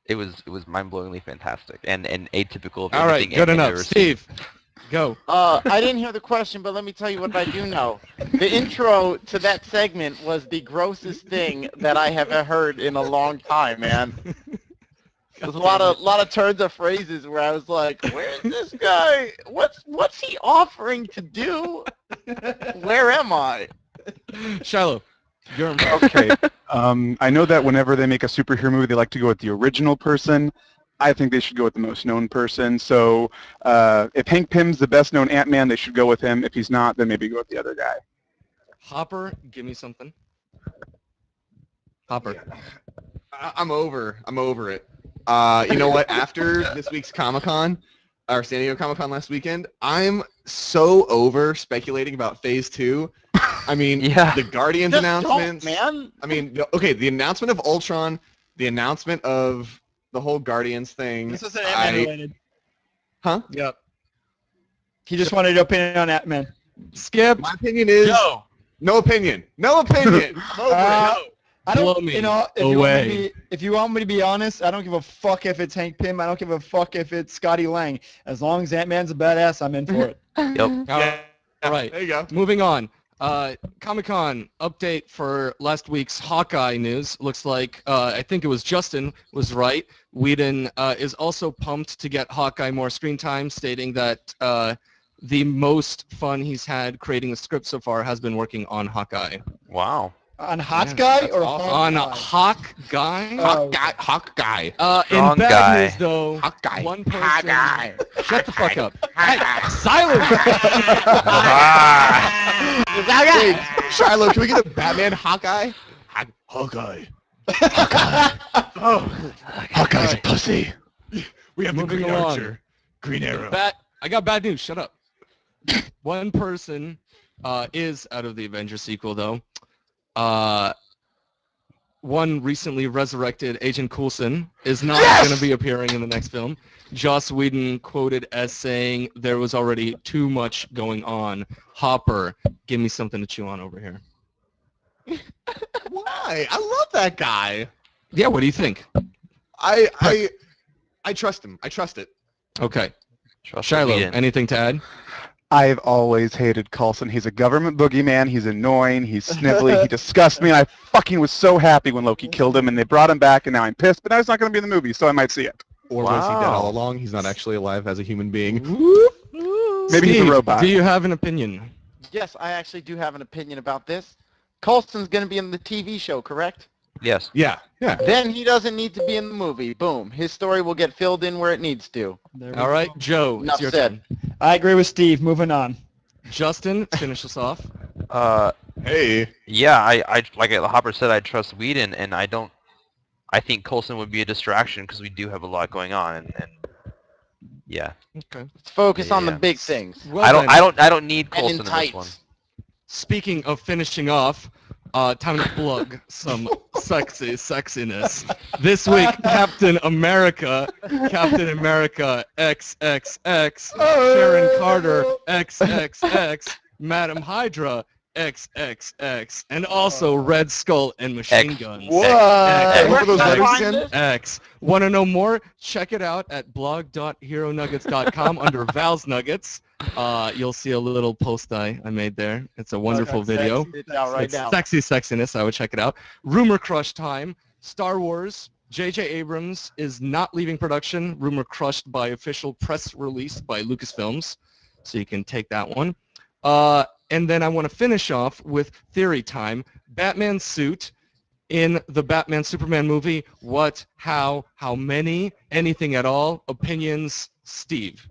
F: it was mind-blowingly fantastic and atypical of
D: All right,
F: anything
D: good
F: Ant-Man's
D: enough.
F: ever seen.
D: Steve. Go.
E: I didn't hear the question, but let me tell you what I do know. The intro to that segment was the grossest thing that I have heard in a long time, man. There's a lot of turns of phrases where I was like, "Where's this guy? What's he offering to do? Where am I?"
D: Shiloh, you're
C: Okay. I know that whenever they make a superhero movie, they like to go with the original person. I think they should go with the most known person. So if Hank Pym's the best known Ant-Man, they should go with him. If he's not, then maybe go with the other guy.
D: Hopper, give me something. Hopper.
B: I'm over it. You know what? After this week's Comic-Con, or San Diego Comic-Con last weekend, I'm so over speculating about Phase 2. I mean,
F: Yeah.
B: the Guardians
E: Just
B: announcements.
E: don't, man.
B: I mean, okay, the announcement of Ultron, the announcement of the whole Guardians thing.
A: This was an Ant-Man related.
B: Huh?
D: Yep.
A: He just wanted your opinion on Ant-Man.
D: Skip.
B: My opinion is no opinion. No opinion. I'm over it.
A: I don't,
D: Blow me
A: you know,
D: away.
A: if you want me to be honest, I don't give a fuck if it's Hank Pym. I don't give a fuck if it's Scotty Lang. As long as Ant-Man's a badass, I'm in for it.
F: Yep.
D: All right.
B: There you go.
D: Moving on. Comic-Con update for last week's Hawkeye news. Looks like, I think it was Justin was right. Whedon is also pumped to get Hawkeye more screen time, stating that the most fun he's had creating the script so far has been working on Hawkeye.
F: Wow.
A: On Hot Guy
B: that's
A: or
B: awesome.
D: On Hawkeye?
B: Hawkeye.
D: In
F: Strong
D: bad
F: guy.
D: news, though,
B: Hawkeye.
D: one person... Shut the fuck up. Hey, silence!
B: Wait, Shiloh, can we get a Batman Hawkeye? Hawkeye. Oh,
C: Hawkeye's a pussy.
B: we have the
D: Moving
B: Green
D: along.
B: Archer. Green Arrow.
D: I got bad news. Shut up. One person is out of the Avengers sequel, though. One recently resurrected Agent Coulson is not going to be appearing in the next film. Joss Whedon quoted as saying there was already too much going on. Hopper, give me something to chew on over here.
B: Why? I love that guy.
D: Yeah, what do you think?
B: I trust him. I trust it.
D: Okay.
F: Trust
D: Shiloh,
F: Whedon.
D: anything to add?
C: I've always hated Coulson. He's a government boogeyman. He's annoying. He's snivelly. He disgusts me. And I fucking was so happy when Loki killed him, and they brought him back, and now I'm pissed. But now he's not going to be in the movie, so I might see it.
B: Or was he dead all along? He's not actually alive as a human being.
C: Maybe he's a
D: Steve,
C: robot.
D: do you have an opinion?
E: Yes, I actually do have an opinion about this. Coulson's going to be in the TV show, correct?
F: Yes.
B: Yeah.
E: Then he doesn't need to be in the movie. Boom. His story will get filled in where it needs to.
A: There we
D: All right,
A: go.
D: Joe,
E: Enough
D: it's your
E: said.
D: turn.
A: I agree with Steve. Moving on.
D: Justin, finish us off.
B: Hey.
F: Yeah, I like Hopper said, I trust Whedon, and I think Coulson would be a distraction because we do have a lot going on, and yeah.
D: Okay.
E: Let's focus on the
F: Yeah.
E: big things.
D: Well
F: I don't need
E: And in
F: Coulson in this one.
E: tights.
D: Speaking of finishing off, time to plug some sexiness. This week, Captain America XXX, Sharon Carter XXX, Madam Hydra XXX, and also Red Skull and Machine
F: X.
D: Guns.
A: What?
B: What
E: Where
B: are those
E: can I
B: letters
E: find
B: again?
E: this?
D: X. Want to know more? Check it out at blog.heronuggets.com under Val's Nuggets. You'll see a little post I made there. It's a wonderful video.
E: It's out right
D: It's
E: now.
D: sexy sexiness. I would check it out. Rumor crush time. Star Wars. J.J. Abrams is not leaving production. Rumor crushed by official press release by Lucasfilms. So you can take that one. And then I want to finish off with theory time. Batman suit in the Batman Superman movie. What? How many? Anything at all? Opinions? Steve.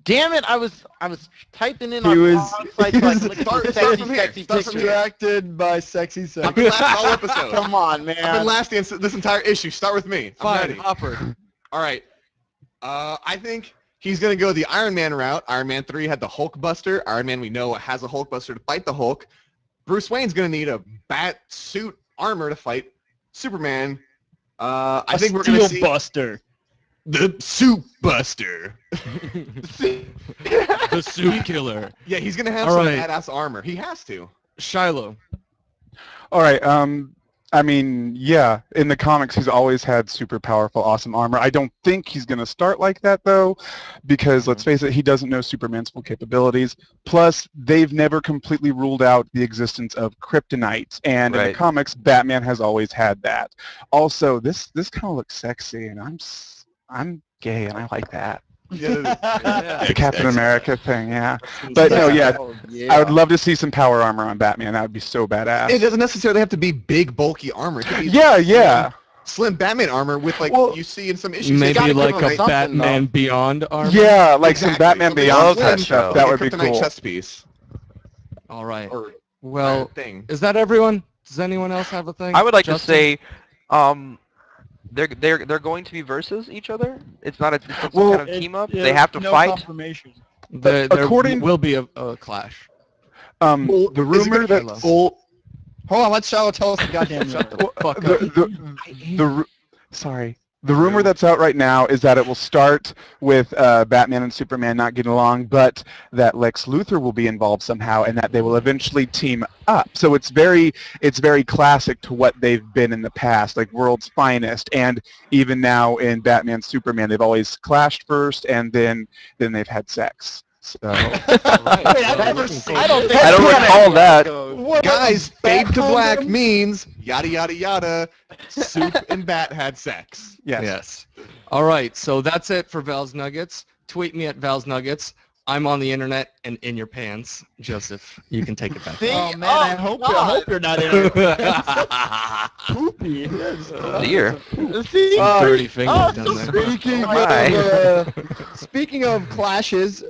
E: Damn it! I was typing in
A: He
E: on
A: was-
E: wrong site so I could look at
B: Start
E: the
B: from
E: sexy,
B: here.
E: sexy
B: Start from
E: picture.
A: Distracted by sexy
B: I've
A: sex.
B: been last all episode.
E: Come on,
B: I've been
E: man.
B: last this entire issue. Start with me. I'm
D: Fine,
B: ready.
D: Hopper.
B: All right. I think he's going to go the Iron Man route. Iron Man 3 had the Hulk Buster. Iron Man, we know, has a Hulk Buster to fight the Hulk. Bruce Wayne's going to need a bat suit armor to fight Superman. I think we're going to see
A: Buster.
B: the Suit Buster.
D: The suit killer.
B: Yeah, he's going to have
D: All
B: some
D: right.
B: badass armor. He has to.
D: Shiloh.
C: All right. I mean, yeah, in the comics he's always had super powerful, awesome armor. I don't think he's going to start like that, though, because, let's face it, he doesn't know Superman's full capabilities. Plus, they've never completely ruled out the existence of kryptonite, and in the comics, Batman has always had that. Also, this kind of looks sexy, and I'm gay, and I like that. The Captain America thing, yeah. But no, yeah, I would love to see some power armor on Batman. That would be so badass.
B: It doesn't necessarily have to be big, bulky armor. It could be slim Batman armor with you see in some issues.
D: Maybe like a Batman Beyond armor.
C: Yeah, like some Batman Beyond type stuff. That would be cool.
B: Chest piece.
D: All right. Well, is that everyone? Does anyone else have a thing?
F: I would like to say, they're going to be versus each other. It's not some kind of team up. They have to fight.
A: Confirmation.
D: There will be a clash.
C: The rumor that
A: hold on, let Shiloh tell us the goddamn
C: The rumor that's out right now is that it will start with Batman and Superman not getting along, but that Lex Luthor will be involved somehow, and that they will eventually team up. So it's very classic to what they've been in the past, like world's finest. And even now in Batman Superman, they've always clashed first, and then they've had sex. So.
E: I don't
F: recall that.
B: Guys, fade to black means yada yada yada. Soup and Bat had sex.
D: Yes. All right, so that's it for Val's Nuggets. Tweet me at Val's Nuggets. I'm on the internet and in your pants. Joseph, you can take it back.
A: Oh man, I hope you're not in your pants. Poopy.
F: Dear.
D: Dirty fingers down there.
A: Speaking of clashes,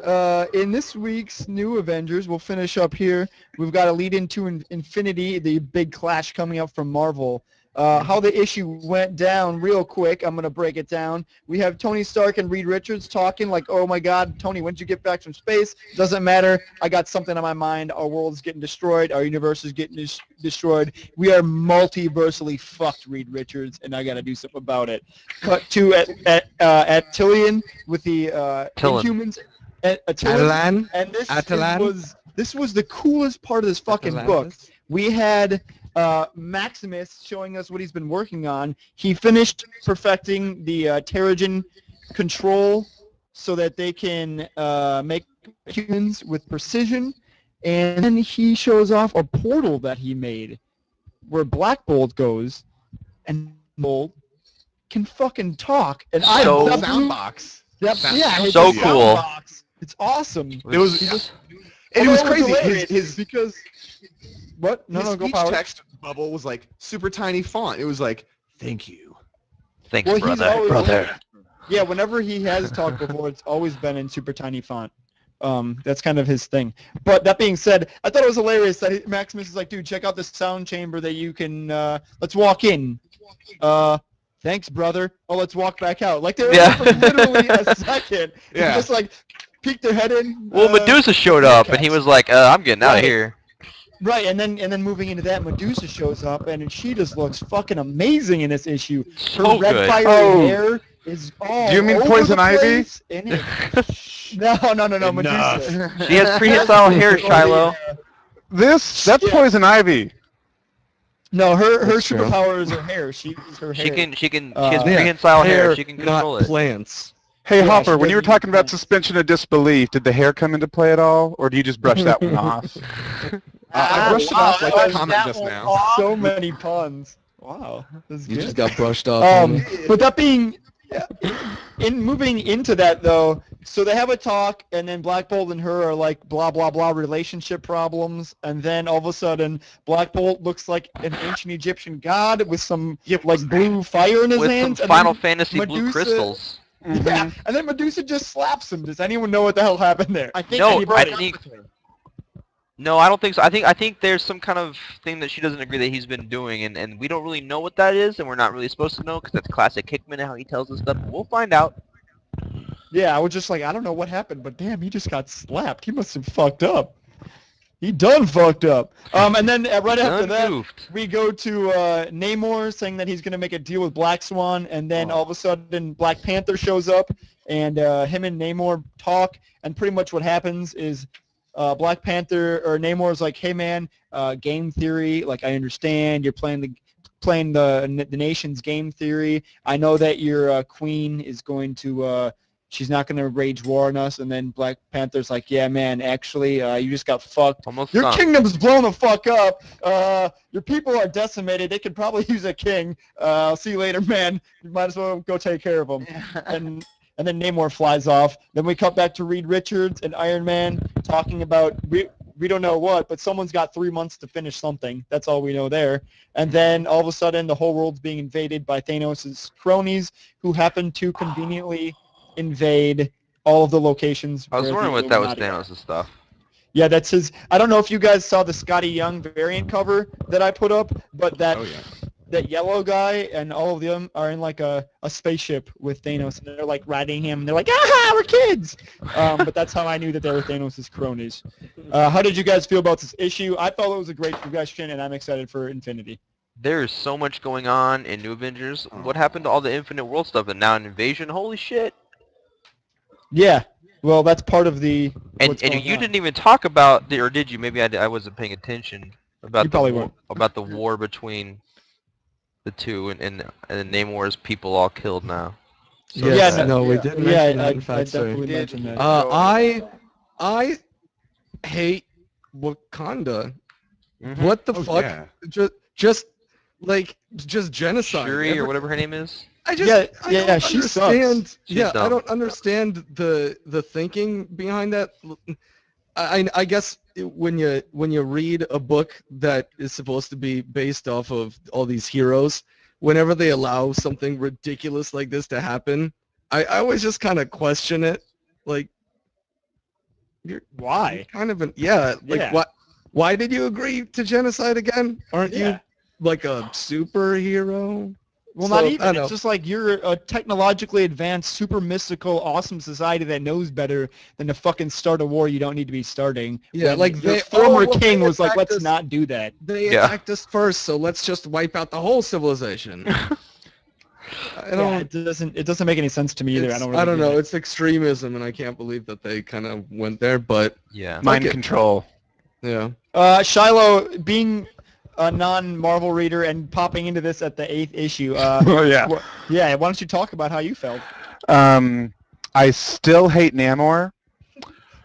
A: in this week's new Avengers, we'll finish up here. We've got a lead into Infinity, the big clash coming up from Marvel. How the issue went down real quick, I'm going to break it down. We have Tony Stark and Reed Richards talking like, oh my god, Tony, when did you get back from space? Doesn't matter. I got something on my mind. Our world is getting destroyed. Our universe is getting destroyed. We are multiversally fucked, Reed Richards, and I got to do something about it. Cut to at Tillian with the Inhumans.
D: Attilan.
A: And this was the coolest part of this fucking book. We had... Maximus showing us what he's been working on. He finished perfecting the Terrigen control so that they can make humans with precision, and then he shows off a portal that he made where Black Bolt goes, and Bolt can fucking talk. And
B: sound box.
F: So cool.
A: It's awesome.
B: It was crazy.
A: Because what? No,
B: his speech text bubble was like super tiny font. It was like, thank you.
F: Thanks, brother.
A: Yeah, whenever he has talked before, it's always been in super tiny font. That's kind of his thing. But that being said, I thought it was hilarious that Maximus is like, dude, check out the sound chamber that you can, let's walk in. Thanks, brother. Oh, let's walk back out. Like, they were there for literally a second. Yeah. Just like, peeked their head in.
F: Well, Medusa showed up, and he was like, I'm getting out of here.
A: Right, and then moving into that, Medusa shows up, and she just looks fucking amazing in this issue. Her red fiery hair is all
C: Do you mean
A: over
C: Poison
A: the
C: Ivy?
A: place, and No, Medusa.
F: She has prehensile hair, Shiloh.
C: That's Poison Ivy.
A: No, her superpower is her hair. She
F: has prehensile hair. She can control it.
D: Plants.
C: Hey, Hopper, when you were talking about suspension of disbelief, did the hair come into play at all, or do you just brush that one off?
B: I brushed it off like a comment just now.
A: So many puns. Wow.
D: You just got brushed off.
A: But that being... in moving into that, though, so they have a talk, and then Black Bolt and her are like, blah, blah, blah, relationship problems, and then all of a sudden, Black Bolt looks like an ancient Egyptian god with some, like, blue fire in his hands.
F: With some Final Fantasy blue crystals.
A: Yeah, and then Medusa just slaps him. Does anyone know what the hell happened there?
F: No, I don't think so. I think there's some kind of thing that she doesn't agree that he's been doing, and we don't really know what that is, and we're not really supposed to know because that's classic Hickman and how he tells us stuff. But we'll find out.
A: Yeah, I was just like, I don't know what happened, but damn, he just got slapped. He must have fucked up. He done fucked up. And then right after that, we go to Namor saying that he's going to make a deal with Black Swan, and then all of a sudden Black Panther shows up, and him and Namor talk, and pretty much what happens is Black Panther or Namor is like, hey man, game theory, like I understand you're playing playing the nation's game theory. I know that your queen is going to she's not going to wage war on us, and then Black Panther's like, yeah, man, actually, you just got fucked. Your kingdom's blown the fuck up. Your people are decimated. They could probably use a king. I'll see you later, man. You might as well go take care of them. And then Namor flies off. Then we cut back to Reed Richards and Iron Man talking about, we don't know what, but someone's got 3 months to finish something. That's all we know there. And then all of a sudden, the whole world's being invaded by Thanos' cronies, who happen to conveniently invade all of the locations.
F: I was wondering what that was Thanos' stuff.
A: Yeah, that's his. I don't know if you guys saw the Scotty Young variant cover that I put up, but that that yellow guy and all of them are in like a spaceship with Thanos, and they're like riding him. And they're like, "Aha, we're kids!" But that's how I knew that they were Thanos' cronies. How did you guys feel about this issue? I thought it was a great progression, and I'm excited for Infinity.
F: There's so much going on in New Avengers. What happened to all the Infinite World stuff and now an invasion? Holy shit!
A: Yeah, well, that's part of the.
F: And you didn't even talk about, or did you? Maybe I wasn't paying attention about the war between the two, and Namor's people all killed now.
D: So yeah, no, we didn't mention that. In fact,
A: I definitely mentioned that.
D: I hate Wakanda. What the fuck? Yeah. Just genocide.
F: Shuri or whatever her name is.
D: I she sucks. Yeah, I don't understand the thinking behind that. I guess when you read a book that is supposed to be based off of all these heroes, whenever they allow something ridiculous like this to happen, I always just kind of question it. Like,
A: why?
D: Why did you agree to genocide again? Aren't you like a superhero?
A: Well, not even. It's just like you're a technologically advanced, super mystical, awesome society that knows better than to fucking start a war you don't need to be starting.
D: Yeah, like
A: the former king was like, let's not do that.
D: They attacked us first, so let's just wipe out the whole civilization.
A: It doesn't make any sense to me either.
D: I don't know. It's extremism, and I can't believe that they kind of went there. But
C: mind control.
D: Yeah.
A: Shiloh, being a non-Marvel reader and popping into this at the 8th issue. Why don't you talk about how you felt?
C: I still hate Namor.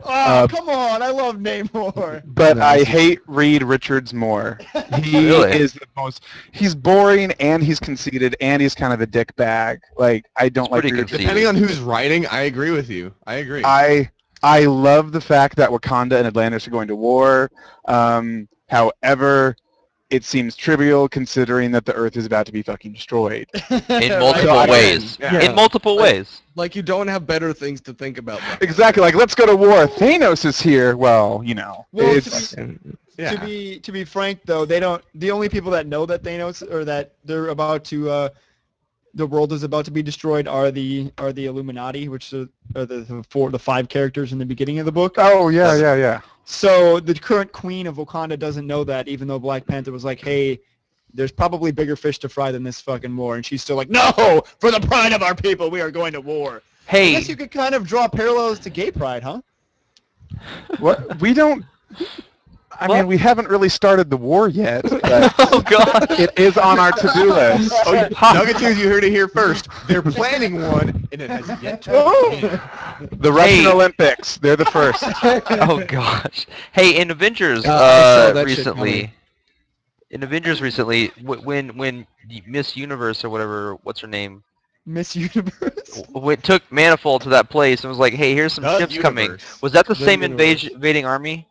A: Oh, come on! I love Namor.
C: But I hate Reed Richards more. He is the most. He's boring, and he's conceited, and he's kind of a dick bag. Like, I don't like.
B: Depending on who's writing, I agree with you. I agree.
C: I love the fact that Wakanda and Atlantis are going to war. However, it seems trivial considering that the Earth is about to be fucking destroyed.
F: In multiple ways. Yeah. In multiple ways.
D: Like you don't have better things to think about.
C: Exactly. Like, let's go to war. Thanos is here. Well, you know.
A: Well, to be frank, though, they don't. The only people that know that Thanos or that they're about to, the world is about to be destroyed are the Illuminati, which are the 5 characters in the beginning of the book.
C: Oh yeah.
A: So the current queen of Wakanda doesn't know that, even though Black Panther was like, hey, there's probably bigger fish to fry than this fucking war. And she's still like, no, for the pride of our people, we are going to war.
F: Hey.
A: I guess you could kind of draw parallels to gay pride, huh?
C: What? We don't... I mean, we haven't really started the war yet.
F: Oh, God.
C: It is on our to-do list.
B: Nugget News, you heard it here first. They're planning one, and it has yet to begin.
C: The Russian Olympics. They're the first.
F: Oh, gosh. Hey, in Avengers recently... when Miss Universe or whatever, what's her name?
A: Miss Universe?
F: Took Manifold to that place and was like, hey, here's some ships coming. Was that the same invading army?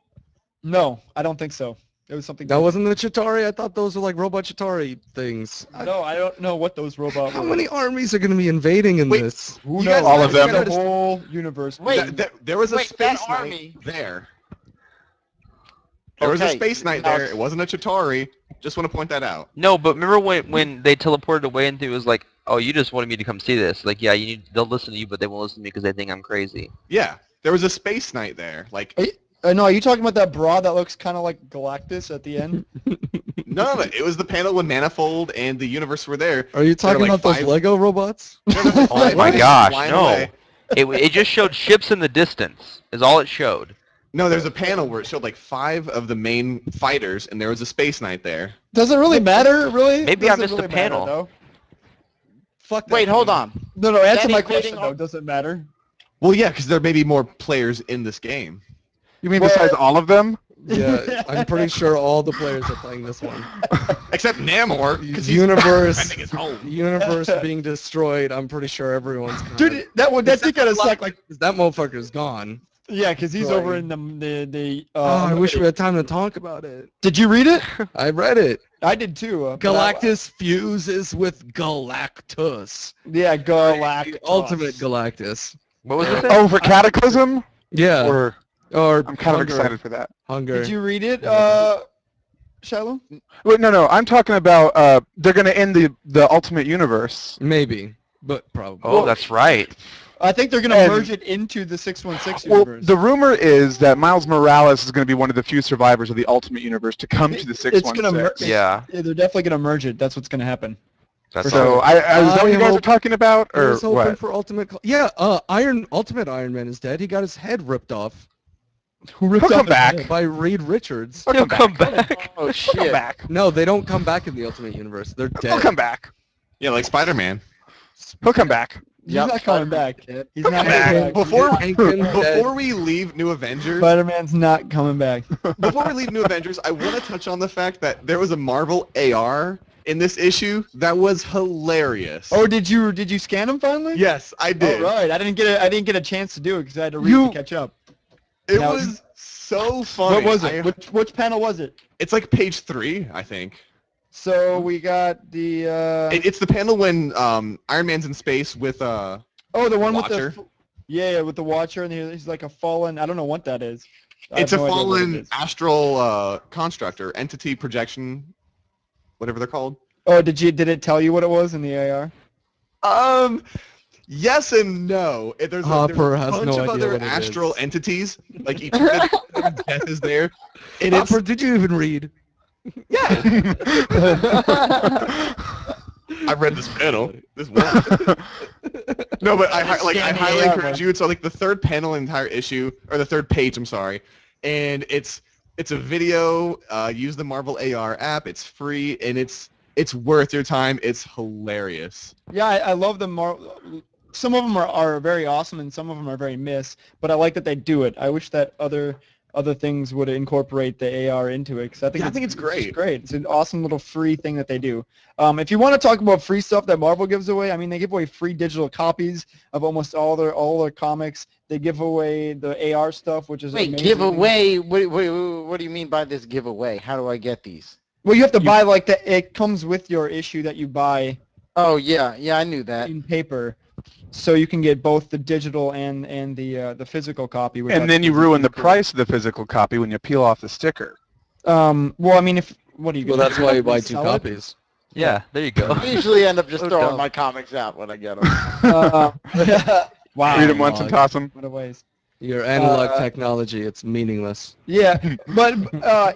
A: No, I don't think so. It was something.
D: That wasn't the Chitauri? I thought those were like robot Chitauri things.
A: No, I don't know what those robots were.
D: How many armies are going to be invading in this?
A: Who knows?
C: All of them.
A: The whole universe.
B: There was a space knight there. There was a space knight there. It wasn't a Chitauri. Just want to point that out.
F: No, but remember when they teleported away and it was like, oh, you just wanted me to come see this. Like, yeah, they'll listen to you, but they won't listen to me because they think I'm crazy.
B: Yeah, there was a space knight there. Like.
A: No, are you talking about that bra that looks kind of like Galactus at the end?
B: No, it was the panel when Manifold and the Universe were there.
D: Are you talking about those Lego robots?
F: Oh my gosh, no. It just showed ships in the distance, is all it showed.
B: No, there's a panel where it showed like 5 of the main fighters, and there was a Space Knight there.
A: Does it really matter, really?
F: Maybe I
A: Does it
F: missed
A: really
F: the panel.
A: matter, though?
D: Fuck that
E: Wait, hold
D: thing.
E: on.
A: No, answer
E: That
A: my
E: including
A: question,
E: all-
A: though. Does it matter?
B: Well, yeah, because there may be more players in this game.
C: You mean besides all of them?
D: Yeah, I'm pretty sure all the players are playing this one.
B: Except Namor, because he's
D: Universe,
B: defending his home.
D: universe being destroyed. I'm pretty sure everyone's.
A: Dude, that did kind of suck. Like,
D: that motherfucker's gone.
A: yeah, because he's
D: Right.
A: over in the.
D: I wish we had time to talk about it.
A: Did you read it?
D: I read it.
A: I did too.
D: Galactus fuses with Galactus.
A: Yeah, Galactus.
D: Ultimate Galactus.
F: What was it?
C: Oh, for Cataclysm?
D: Yeah.
C: Or
D: Or
C: I'm kind of
D: Hunger.
C: excited for that.
D: Hunger.
A: Did you read it, Shiloh?
C: Wait, no, I'm talking about they're going to end the Ultimate Universe.
D: Maybe, but probably.
F: Oh, that's right.
A: I think they're going to
C: And-
A: merge it into the 616
C: Well,
A: universe.
C: the rumor is that Miles Morales is going to be one of the few survivors of the Ultimate Universe to come to the
A: It's gonna
C: 616.
F: Yeah.
A: Yeah, they're definitely going to merge it. That's what's going to happen.
F: That's
C: So
F: all.
C: is that what you guys are
D: hope-
C: talking about,
D: I
C: or
D: was hoping
C: what?
D: for Ultimate. Ultimate Iron Man is dead. He got his head ripped off
A: Who
C: He'll come back.
D: by Reed Richards.
C: He'll come back.
E: Oh
C: He'll come
E: shit.
C: back.
D: No, they don't come back in the Ultimate Universe. They're dead.
C: He'll come back.
B: Yeah, like Spider-Man.
C: He'll come back.
A: He's
E: Yep,
A: not coming
E: Spider-Man.
A: back. He's not
C: back.
A: coming back.
B: Before
D: Dead.
B: before we leave New Avengers,
A: Spider-Man's not coming back.
B: before we leave New Avengers, I want to touch on the fact that there was a Marvel AR in this issue that was hilarious.
A: Oh, did you scan him finally?
B: yes, I did.
A: Oh, right. I didn't get a chance to do it because I had to read to catch up.
B: It
A: Now-
B: was so funny.
A: What was it? Which panel was it?
B: It's like page 3, I think.
A: So we got the
B: It's the panel when Iron Man's in space with
A: the one
B: Watcher.
A: with the yeah, with the Watcher, and he's like a fallen. I don't know what that is. I
B: it's a
A: have no idea what it
B: fallen
A: is.
B: astral construct or entity projection, whatever they're called.
A: Oh, did it tell you what it was in the AR?
B: Yes and no. There's
D: Hopper
B: a
D: has
B: bunch
D: no
B: of
D: idea
B: other
D: what it
B: astral
D: is.
B: entities, like each death is there. And it's
D: Hopper, did you even read?
B: yeah. I read this panel. This one. No, but I highly encourage you. It's like the third panel in the entire issue, or the third page. I'm sorry, and it's a video. Use the Marvel AR app. It's free and it's worth your time. It's hilarious.
A: Yeah, I love them. Some of them are very awesome, and some of them are very miss. But I like that they do it. I wish that other things would incorporate the AR into it because I think it's
B: great.
A: It's great. It's an awesome little free thing that they do. If you want to talk about free stuff that Marvel gives away, I mean, they give away free digital copies of almost all their comics. They give away the AR stuff, which is
E: Wait,
A: amazing.
E: giveaway? What do you mean by this giveaway? How do I get these?
A: Well, you have to buy like that. It comes with your issue that you buy
E: Oh yeah, I knew that.
A: in paper, so you can get both the digital and the physical copy. Which I
C: And then
A: think
C: you
A: is
C: ruin the
A: pretty cool.
C: price of the physical copy when you peel off the sticker.
A: Well, I mean, what are you?
D: Well,
A: gonna
D: that's
A: do?
D: why you buy 2
A: Sell it?
D: copies.
F: Yeah, there you go.
E: I usually end up just
F: So
E: throwing
F: dumb.
E: my comics out when I get them.
A: Wow.
C: Read them once and toss them.
A: What a waste.
D: Your analog
A: Uh,
D: technology, it's meaningless.
A: Yeah, but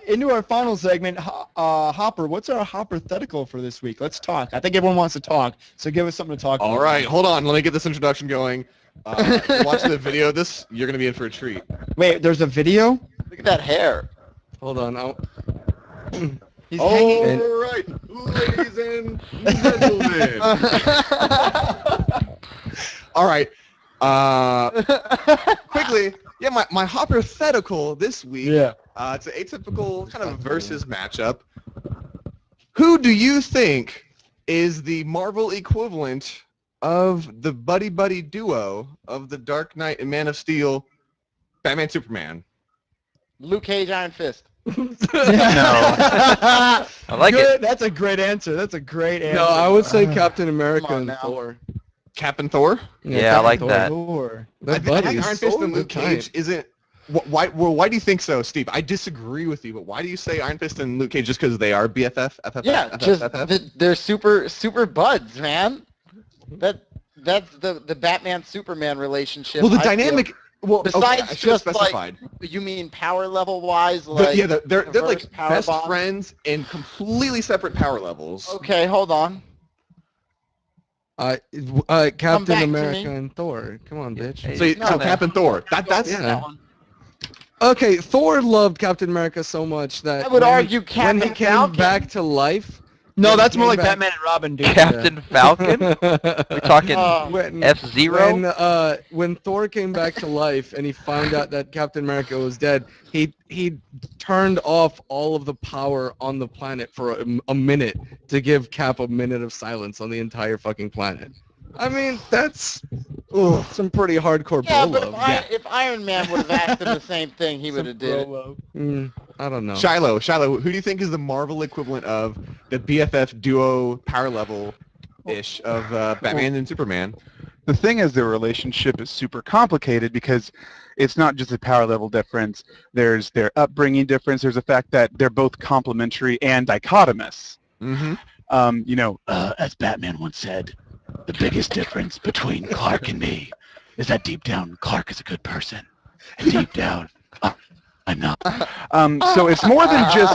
A: into our final segment, Hopper, what's our hypothetical for this week? Let's talk. I think everyone wants to talk, so give us something to talk about.
B: All right, hold on. Let me get this introduction going. If you're watching the video of this, you're gonna be in for a treat.
A: Wait, there's a video?
E: Look at that hair.
D: Hold on.
A: He's
B: All
A: hanging.
B: right, ladies and gentlemen. All right. Quickly, yeah, my hypothetical this week.
A: Yeah.
B: It's an atypical kind of versus matchup. Who do you think is the Marvel equivalent of the buddy duo of the Dark Knight and Man of Steel, Batman Superman?
E: Luke Cage, Iron Fist.
F: I like
A: Good.
F: it.
A: That's a great answer. That's a great answer.
D: No, I would say Captain America
E: Come on
D: and
E: now.
D: Thor.
B: Cap and Thor?
F: Yeah, I like that.
A: Thor.
D: They're
B: I think
D: buddies.
B: Iron Fist
D: So
B: and Luke
D: they're
B: Cage
D: tight.
B: isn't. Why do you think so, Steve? I disagree with you, but why do you say Iron Fist and Luke Cage just because they are BFF?
E: Yeah, just they're super buds, man. That's the Batman Superman relationship.
B: Well, the
E: I feel.
B: dynamic. Well, okay,
E: Besides
B: I should have
E: just, like,
B: specified.
E: You mean power level wise? Like
B: Yeah, they're
E: reverse
B: like
E: power
B: best
E: bomb?
B: friends in completely separate power levels.
E: Okay, hold on.
D: Captain
E: back to
D: America
E: me.
D: and Thor. Come on, bitch.
F: Hey,
B: So,
E: No,
B: so
E: man.
B: Cap and Thor. That's
D: Yeah.
E: That one.
D: okay, Thor loved Captain America so much that
E: I would argue Captain
D: when he came
E: Falcon.
D: back to life.
A: No, that's more like Batman and Robin, dude.
F: Captain Falcon? We're talking F-Zero?
D: When Thor came back to life and he found out that Captain America was dead, he turned off all of the power on the planet for a minute to give Cap a minute of silence on the entire fucking planet. I mean, that's some pretty hardcore bro love.
E: If Iron Man would have asked him the same thing, he would have did it.
D: I don't know.
B: Shiloh, who do you think is the Marvel equivalent of the BFF duo power level-ish of Batman and Superman?
C: The thing is, their relationship is super complicated because it's not just a power level difference. There's their upbringing difference. There's the fact that they're both complementary and dichotomous.
B: Mm-hmm.
C: You know, as Batman once said, the biggest difference between Clark and me is that deep down, Clark is a good person, and deep down, I'm not. So it's more than just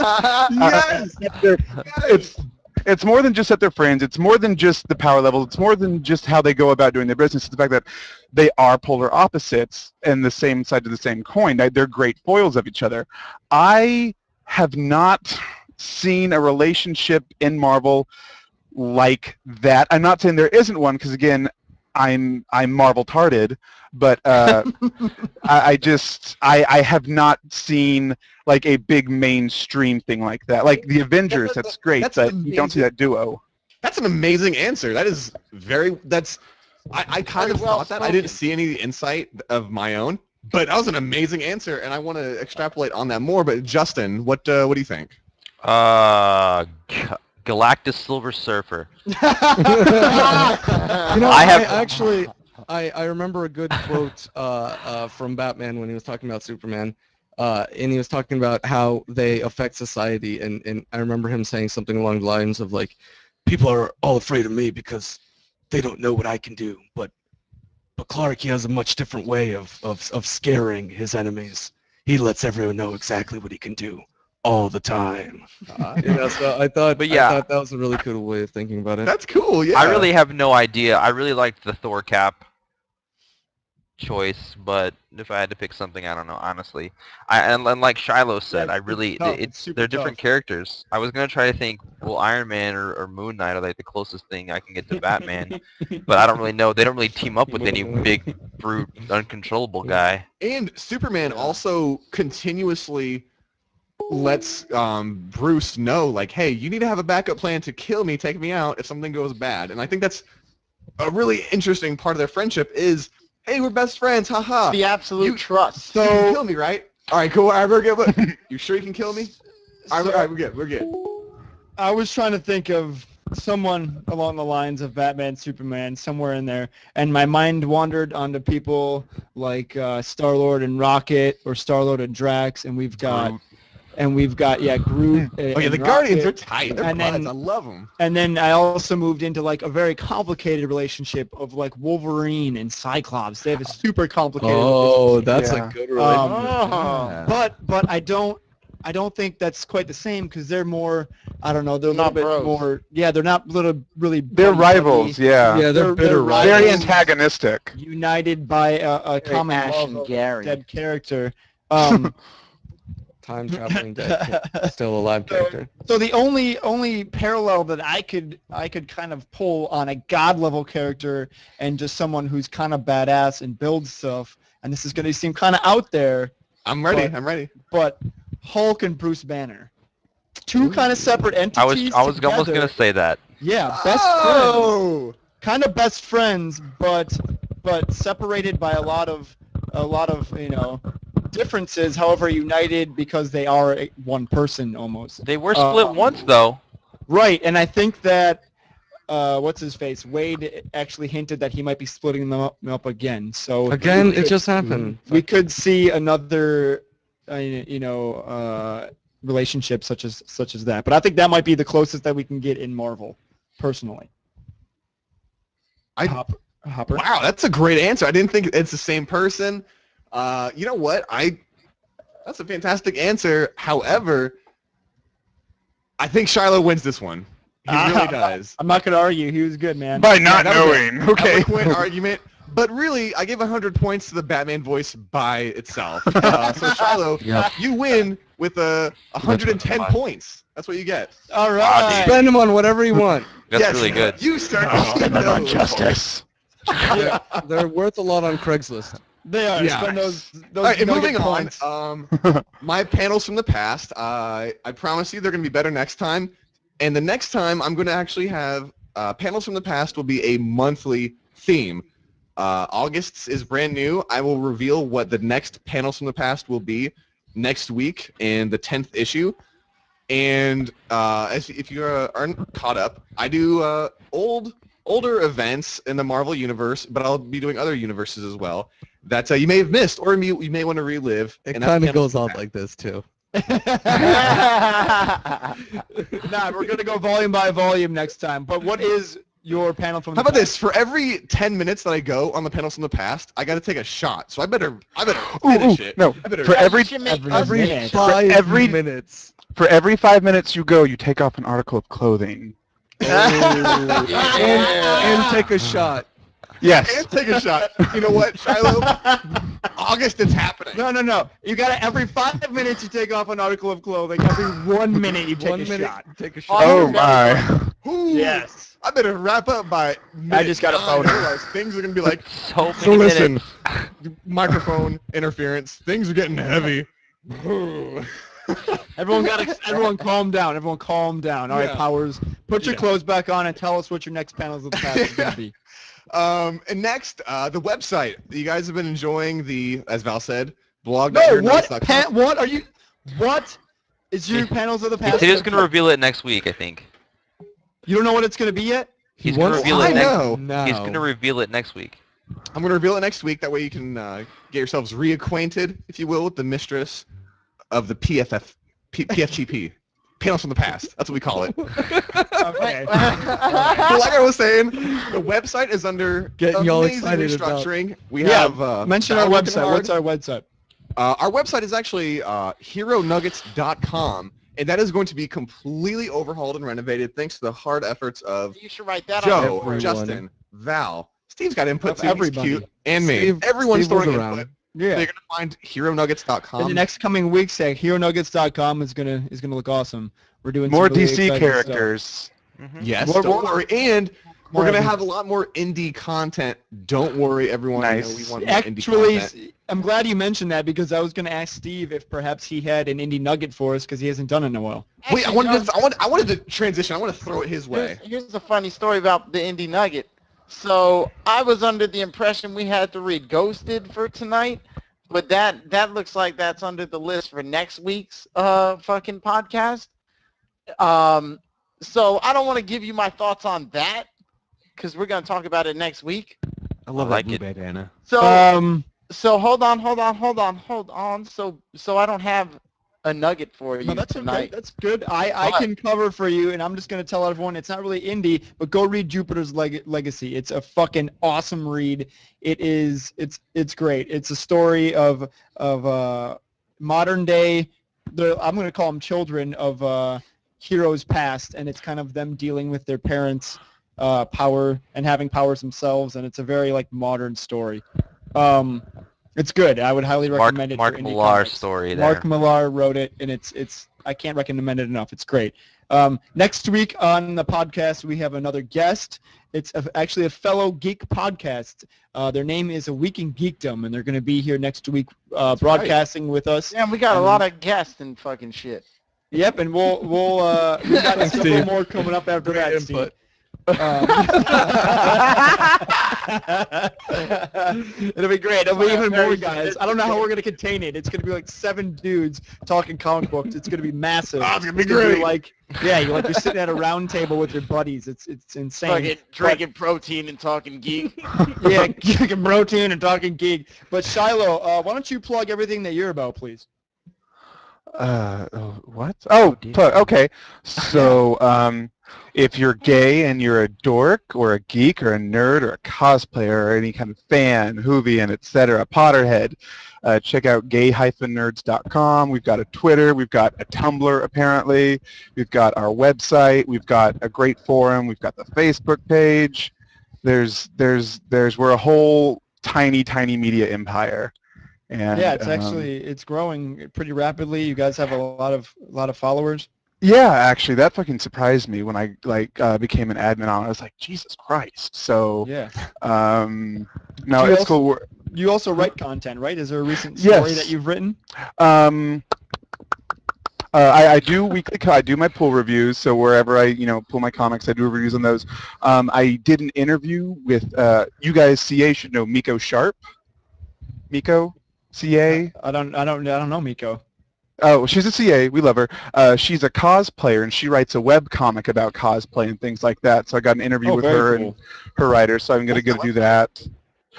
C: it's more than just that they're friends. It's more than just the power level. It's more than just how they go about doing their business. It's the fact that they are polar opposites and the same side of the same coin. They're great foils of each other. I have not seen a relationship in Marvel like that. I'm not saying there isn't one, because again, I'm Marvel-tarded, but I have not seen like a big mainstream thing like that. Like the Avengers, that's great, but you don't see that duo.
B: That's an amazing answer. That is I kind of thought that. I didn't see any insight of my own, but that was an amazing answer, and I want to extrapolate on that more. But Justin, what do you think?
F: Galactus Silver Surfer.
D: I remember a good quote from Batman when he was talking about Superman, and he was talking about how they affect society, and I remember him saying something along the lines of like, people are all afraid of me because they don't know what I can do, but Clark, he has a much different way of scaring his enemies. He lets everyone know exactly what he can do all the time. So I thought that was a really cool way of thinking about it.
B: That's cool, yeah.
F: I really have no idea. I really liked the Thor Cap choice, but if I had to pick something, I don't know, honestly. And like Shiloh said, they're different characters. I was going to try to think, well, Iron Man or Moon Knight are like the closest thing I can get to Batman, but I don't really know. They don't really team up with any big, brute, uncontrollable guy.
B: And Superman also continuously lets Bruce know, like, hey, you need to have a backup plan to kill me, take me out if something goes bad. And I think that's a really interesting part of their friendship is, hey, we're best friends, haha.
E: The absolute trust.
B: So you can kill me, right? All right, cool. All right, we're good. You sure you can kill me? All right, we're good. We're good.
A: I was trying to think of someone along the lines of Batman, Superman, somewhere in there, and my mind wandered onto people like Star-Lord and Rocket, or Star-Lord and Drax, and we've got Groot.
B: The Guardians are tight. They're buds. I love them.
A: And then I also moved into like a very complicated relationship of like Wolverine and Cyclops. They have a super complicated relationship.
D: That's a good relationship.
A: But I don't think that's quite the same, because they're more, I don't know, they're a little bit more, they're not really
C: they're rivals,
D: Yeah, they're bitter rivals.
C: Very antagonistic.
A: United by a common love of dead character.
D: Time traveling dead, still alive character.
A: So the only parallel that I could kind of pull on a god level character and just someone who's kind of badass and builds stuff, and this is going to seem kind of out there.
B: I'm ready.
A: But Hulk and Bruce Banner, two kind of separate entities.
F: I was almost going to say that.
A: Yeah, best friends. Kind of best friends, but separated by a lot of differences, however united because they are one person almost.
F: They were split once though.
A: Right, and I think that what's his face, Wade actually hinted that he might be splitting them up again. So
D: again, it just happened.
A: We could see another relationship such as that. But I think that might be the closest that we can get in Marvel, personally. Hopper.
B: Wow, that's a great answer. I didn't think it's the same person. You know what? That's a fantastic answer. However, I think Shiloh wins this one. He really does.
A: I'm not going to argue. He was good, man.
C: By not knowing. Okay.
B: Eloquent argument. But really, I gave 100 points to the Batman voice by itself. So Shiloh, you win with 110 points. That's what you get.
A: All right.
D: Spend them on whatever you want.
F: That's really good.
B: You start to spend them on
C: justice.
D: They're worth a lot on Craigslist.
A: They are.
B: Yeah.
A: Spend those
B: All right, and
A: nugget
B: moving on,
A: points.
B: my panels from the past, I promise you they're going to be better next time. And the next time, I'm going to actually have panels from the past will be a monthly theme. August's is brand new. I will reveal what the next panels from the past will be next week in the 10th issue. And if you aren't caught up, I do older events in the Marvel universe, but I'll be doing other universes as well that you may have missed or you may want to relive.
D: It kind of goes on like this too.
A: Nah, we're gonna go volume by volume next time. But what is your panel from?
B: How about this? For every 10 minutes that I go on the panels from the past, I got to take a shot. So I better finish it.
C: No,
B: I better.
C: for every
A: minute.
D: 5 minutes.
C: For every 5 minutes you go, you take off an article of clothing.
D: And take a shot.
C: Yes.
B: And take a shot. You know what, Shiloh? August, it's happening.
A: No. You gotta every 5 minutes you take off an article of clothing. Every 1 minute you take a shot.
D: Take a shot.
C: Oh my.
B: Ooh,
A: Yes.
B: I better wrap up by.
A: I just got a phone.
B: Otherwise, things are gonna be like.
F: So
B: So
F: many
B: listen,
F: minutes.
B: microphone interference. Things are getting heavy.
A: Everyone calm down. Everyone calm down. All right,
B: Yeah.
A: Powers, put your clothes back on and tell us what your next panels of the past is gonna be.
B: And next, the website. You guys have been enjoying the, as Val said, blog.
A: No, what are you? What is your panels of the past?
F: He's going to reveal it next week, I think.
A: You don't know what it's gonna be yet?
F: He's going to reveal
B: I
F: it
B: know.
D: No.
F: He's going to reveal it next week.
B: I'm going to reveal it next week. That way you can get yourselves reacquainted, if you will, with the mistress of the PFGP. Panels from the past. That's what we call it.
A: Okay.
B: But like I was saying, the website is under
D: Getting y'all
B: amazing
D: excited about-
B: restructuring. We
A: Yeah,
B: have
A: Mention our
B: Val working
A: website.
B: hard.
A: What's our website?
B: Our website is actually heronuggets.com, and that is going to be completely overhauled and renovated thanks to the hard efforts of
E: You should write that on.
B: Joe,
D: Everyone.
B: Justin, Val. Steve's got input
A: Of
B: too. He's
A: everybody.
B: cute. And me.
D: Steve-
B: Everyone's
D: Steve was
B: throwing
D: around.
B: input.
A: Yeah.
B: So you're gonna find heronuggets.com.
A: In the next coming weeks, heronuggets.com is gonna look awesome. We're doing
C: More
A: some really
C: DC
A: exciting
C: characters.
B: Yes,
A: More-
B: don't worry. And we're
A: more
B: gonna
A: of
B: have a lot more indie content. Don't worry, everyone. I know
C: Nice.
B: we
A: stuff.
B: want more indie
A: Actually,
B: content.
A: I'm glad you mentioned that because I was gonna ask Steve if perhaps he had an indie nugget for us because he hasn't done it in a while.
B: Wait, I
E: Actually,
B: wanted to transition. I want to throw it his way.
E: Here's a funny story about the Indie Nugget. So I was under the impression we had to read Ghosted for tonight, but that looks like that's under the list for next week's fucking podcast. So I don't want to give you my thoughts on that because we're gonna talk about it next week.
F: I love that blue
B: bandana.
E: So so hold on. So I don't have a nugget for you
A: No, that's okay.
E: tonight.
A: That's good. I can cover for you, and I'm just going to tell everyone it's not really indie, but go read Jupiter's Legacy. It's a fucking awesome read. It's great. It's a story of modern day. I'm going to call them children of heroes past, and it's kind of them dealing with their parents' power and having powers themselves, and it's a very like modern story. It's good. I would highly recommend it.
F: Mark
A: for indie
F: Millar's
A: comics.
F: story there.
A: Mark Millar wrote it, and it's I can't recommend it enough. It's great. Next week on the podcast, we have another guest. It's actually a fellow geek podcast. Their name is A Week in Geekdom, and they're going to be here next week broadcasting with us.
E: Yeah, we got a lot of guests and fucking shit.
A: Yep, and we'll we got several more coming up after that.
D: input.
A: It'll be great. It'll be even more guys. I don't know how we're gonna contain it. It's gonna be like 7 dudes talking comic books. It's gonna be massive.
B: Oh, it's gonna be great.
A: Like you're sitting at a round table with your buddies. It's insane.
E: Fucking drinking protein and talking geek.
A: Yeah, drinking protein and talking geek. But Shiloh, why don't you plug everything that you're about, please?
C: What? Oh, okay. So, if you're gay and you're a dork or a geek or a nerd or a cosplayer or any kind of fan, Whovian, etc., Potterhead, check out gay-nerds.com. We've got a Twitter. We've got a Tumblr, apparently. We've got our website. We've got a great forum. We've got the Facebook page. we're a whole tiny media empire. And
A: yeah, it's growing pretty rapidly. You guys have a lot of followers.
C: Yeah, actually, that fucking surprised me when I became an admin on it. I was like, Jesus Christ. So
A: yeah.
C: No, it's cool.
A: You also write content, right? Is there a recent story that you've written?
C: I do weekly. I do my pull reviews. So wherever I pull my comics, I do reviews on those. I did an interview with you guys. CA should know Miko Sharp. Miko, CA.
A: I don't know Miko.
C: Oh, she's a CA. We love her. She's a cosplayer, and she writes a web comic about cosplay and things like that. So I got an interview with her and her writer. So I'm gonna go do that.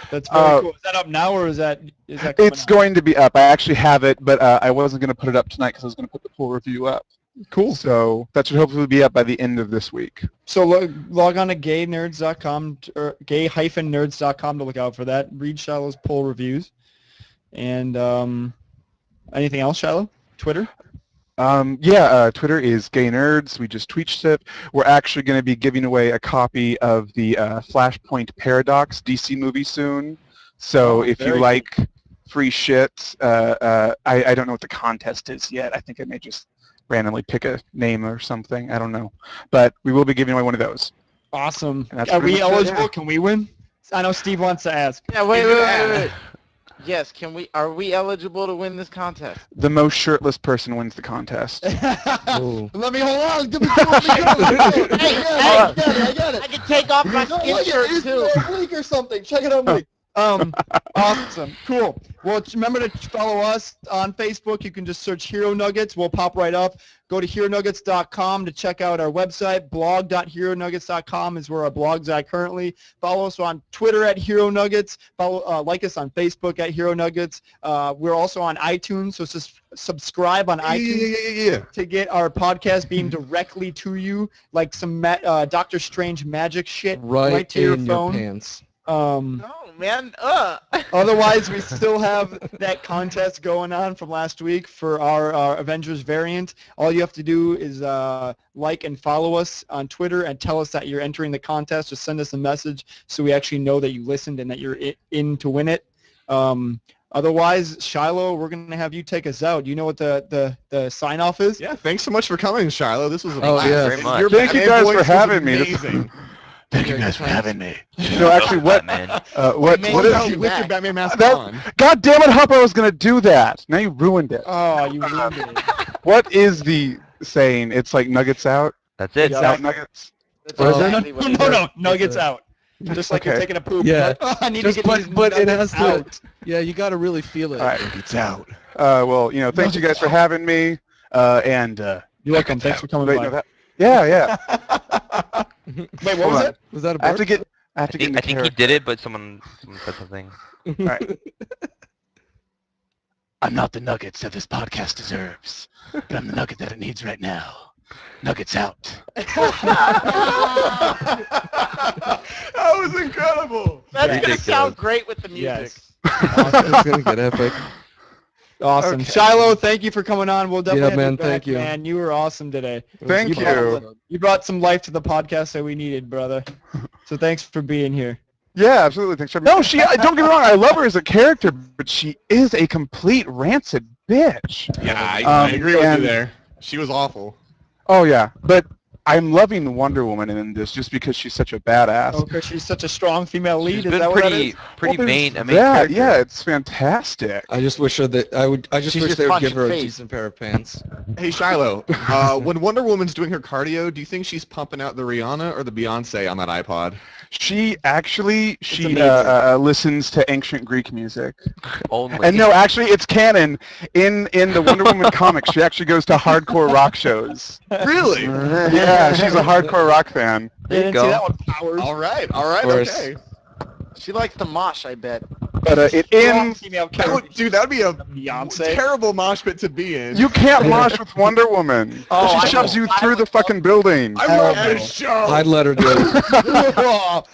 A: That's very cool. Is that up now, or is that
C: It's going to be up. I actually have it, but I wasn't going to put it up tonight because I was going to put the full review up.
A: Cool.
C: So that should hopefully be up by the end of this week.
A: So log on to gaynerds.com or gay-nerds.com to look out for that. Read Shiloh's poll reviews. And anything else, Shiloh? Twitter?
C: Twitter is Gay Nerds. We just tweeted it. We're actually going to be giving away a copy of the Flashpoint Paradox DC movie soon. So if you like free shit, I don't know what the contest is yet. I think I may just randomly pick a name or something. I don't know. But we will be giving away one of those.
A: Awesome. Are we eligible? Can we win? I know Steve wants to ask.
E: Yeah, wait. Yes, are we eligible to win this contest?
C: The most shirtless person wins the contest.
A: Let me hold on. Give me I got it.
E: I can take off my skin shirt too.
A: It's a week or something. Check it out, Mike. Awesome. Cool. Well, remember to follow us on Facebook. You can just search Hero Nuggets. We'll pop right up. Go to HeroNuggets.com to check out our website. Blog.HeroNuggets.com is where our blog's at currently. Follow us on Twitter at Hero Nuggets. Like us on Facebook at Hero Nuggets. We're also on iTunes, so just subscribe on iTunes to get our podcast beamed directly to you, like some Doctor Strange magic shit right to your phone.
D: Your pants.
E: No, man.
A: Otherwise, we still have that contest going on from last week for our Avengers variant. All you have to do is like and follow us on Twitter and tell us that you're entering the contest. Just send us a message so we actually know that you listened and that you're in to win it. Otherwise, Shiloh, we're going to have you take us out. Do you know what the sign-off is?
B: Yeah, thanks so much for coming, Shiloh. This was a
F: blast. Very much.
C: Thank you guys for having me.
B: Amazing.
C: Thank you guys for having me. No, actually, what
B: is you with your Batman mask on?
C: God damn it, Hup, I was going to do that. Now you ruined it.
A: Oh, you ruined it.
C: What is the saying? It's like nuggets out?
F: That's it.
C: It's out nuggets?
A: No, nuggets out. Just like you're taking a poop.
D: Yeah.
A: I need to get these
D: but it has
A: out.
D: to. Yeah, you got to really feel it.
C: All right. It's out. Well, thanks you guys for having me. And
A: you're welcome. Thanks for coming by.
C: Yeah.
A: Wait, what was it?
D: Was that a burp?
C: I have to get
F: I think he did it, but someone said something.
C: All right. I'm not the nuggets that this podcast deserves, but I'm the nugget that it needs right now. Nuggets out.
B: That was incredible.
E: That's going to sound great with the music.
A: Yes.
D: It's going to get epic.
A: Awesome. Okay. Shiloh, thank you for coming on. We'll definitely have you back,
D: thank you.
A: Man, you were awesome today.
C: Thank you.
A: You brought some life to the podcast that we needed, brother. So thanks for being here.
C: Yeah, absolutely. Thanks for having me. No, don't get me wrong. I love her as a character, but she is a complete rancid bitch.
B: Yeah, I agree with you there. She was awful.
C: Oh, yeah. But I'm loving Wonder Woman in this just because she's such a badass.
A: Oh, because she's such a strong female lead.
F: She's
A: is
F: been
A: that what that is?
F: pretty main character.
C: Yeah, it's fantastic.
D: I just wish they would give her a decent pair of pants.
B: Hey Shiloh, when Wonder Woman's doing her cardio, do you think she's pumping out the Rihanna or the Beyonce on that iPod?
C: She actually listens to ancient Greek music.
F: Only.
C: And no, actually, it's canon. In the Wonder Woman comics, she actually goes to hardcore rock shows.
B: Really?
C: Yeah, she's a hardcore rock fan.
A: They didn't see that one. Powers.
B: All right, okay.
E: She likes to mosh, I bet.
C: But it ends.
B: Dude, that would be a
A: Beyonce.
B: terrible mosh pit to be in.
C: You can't mosh with Wonder Woman. She shoves you through the fucking building.
B: I love this show.
D: I'd let her do it.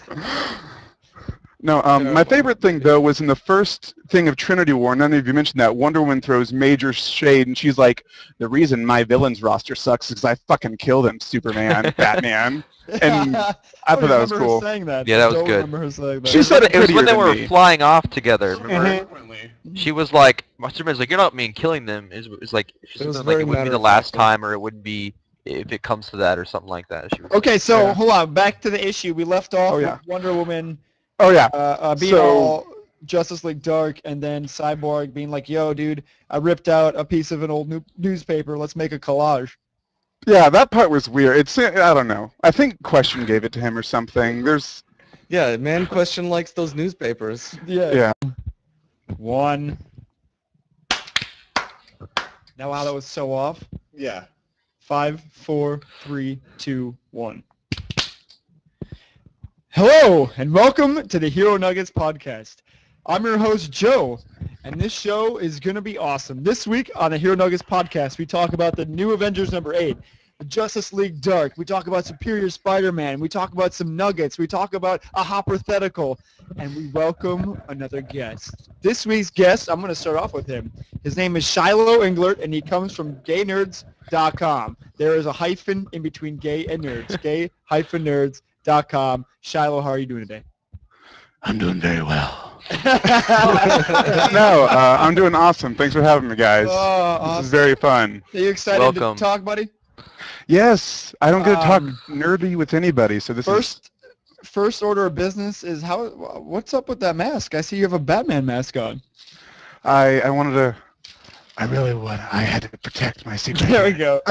C: No, my favorite thing, though, was in the first thing of Trinity War, none of you mentioned that, Wonder Woman throws major shade, and she's like, the reason my villains roster sucks is because I fucking killed him, Superman, Batman. And I thought that was cool.
A: Saying that.
F: Yeah, that was
A: I don't
F: good.
A: remember her saying that.
C: She said it
F: was when they were
C: me.
F: flying off together. Remember?
B: Mm-hmm.
F: She was like, Superman's like, you're not me killing them. It's like,
D: It was
F: like
D: very
F: it wouldn't be the last time, or it wouldn't be if it comes to that, or something like that. She was
A: Okay, so hold on. Back to the issue. We left off with Wonder Woman.
C: Oh yeah.
A: Being all Justice League Dark, and then Cyborg being like, "Yo, dude, I ripped out a piece of an old newspaper. Let's make a collage."
C: Yeah, that part was weird. I don't know. I think Question gave it to him or something.
D: Yeah, man, Question likes those newspapers.
C: Yeah.
A: One. Now, wow, that was so off.
B: Yeah.
A: 5, 4, 3, 2, 1. Hello, and welcome to the Hero Nuggets podcast. I'm your host, Joe, and this show is going to be awesome. This week on the Hero Nuggets podcast, we talk about the new Avengers number 8, the Justice League Dark. We talk about Superior Spider-Man. We talk about some nuggets. We talk about a hypothetical, and we welcome another guest. This week's guest, I'm going to start off with him. His name is Shiloh Englert, and he comes from gaynerds.com. There is a hyphen in between gay and nerds, gay-nerds.com. Shiloh, how are you doing today?
C: I'm doing very well. No, I'm doing awesome. Thanks for having me, guys.
A: Awesome.
C: This is very fun.
A: Are you excited
F: Welcome.
A: to talk, buddy?
C: Yes, I don't get to talk nerdy with anybody, so this is...
A: First order of business is what's up with that mask? I see you have a Batman mask on.
C: I had to protect my secret.
A: There we go.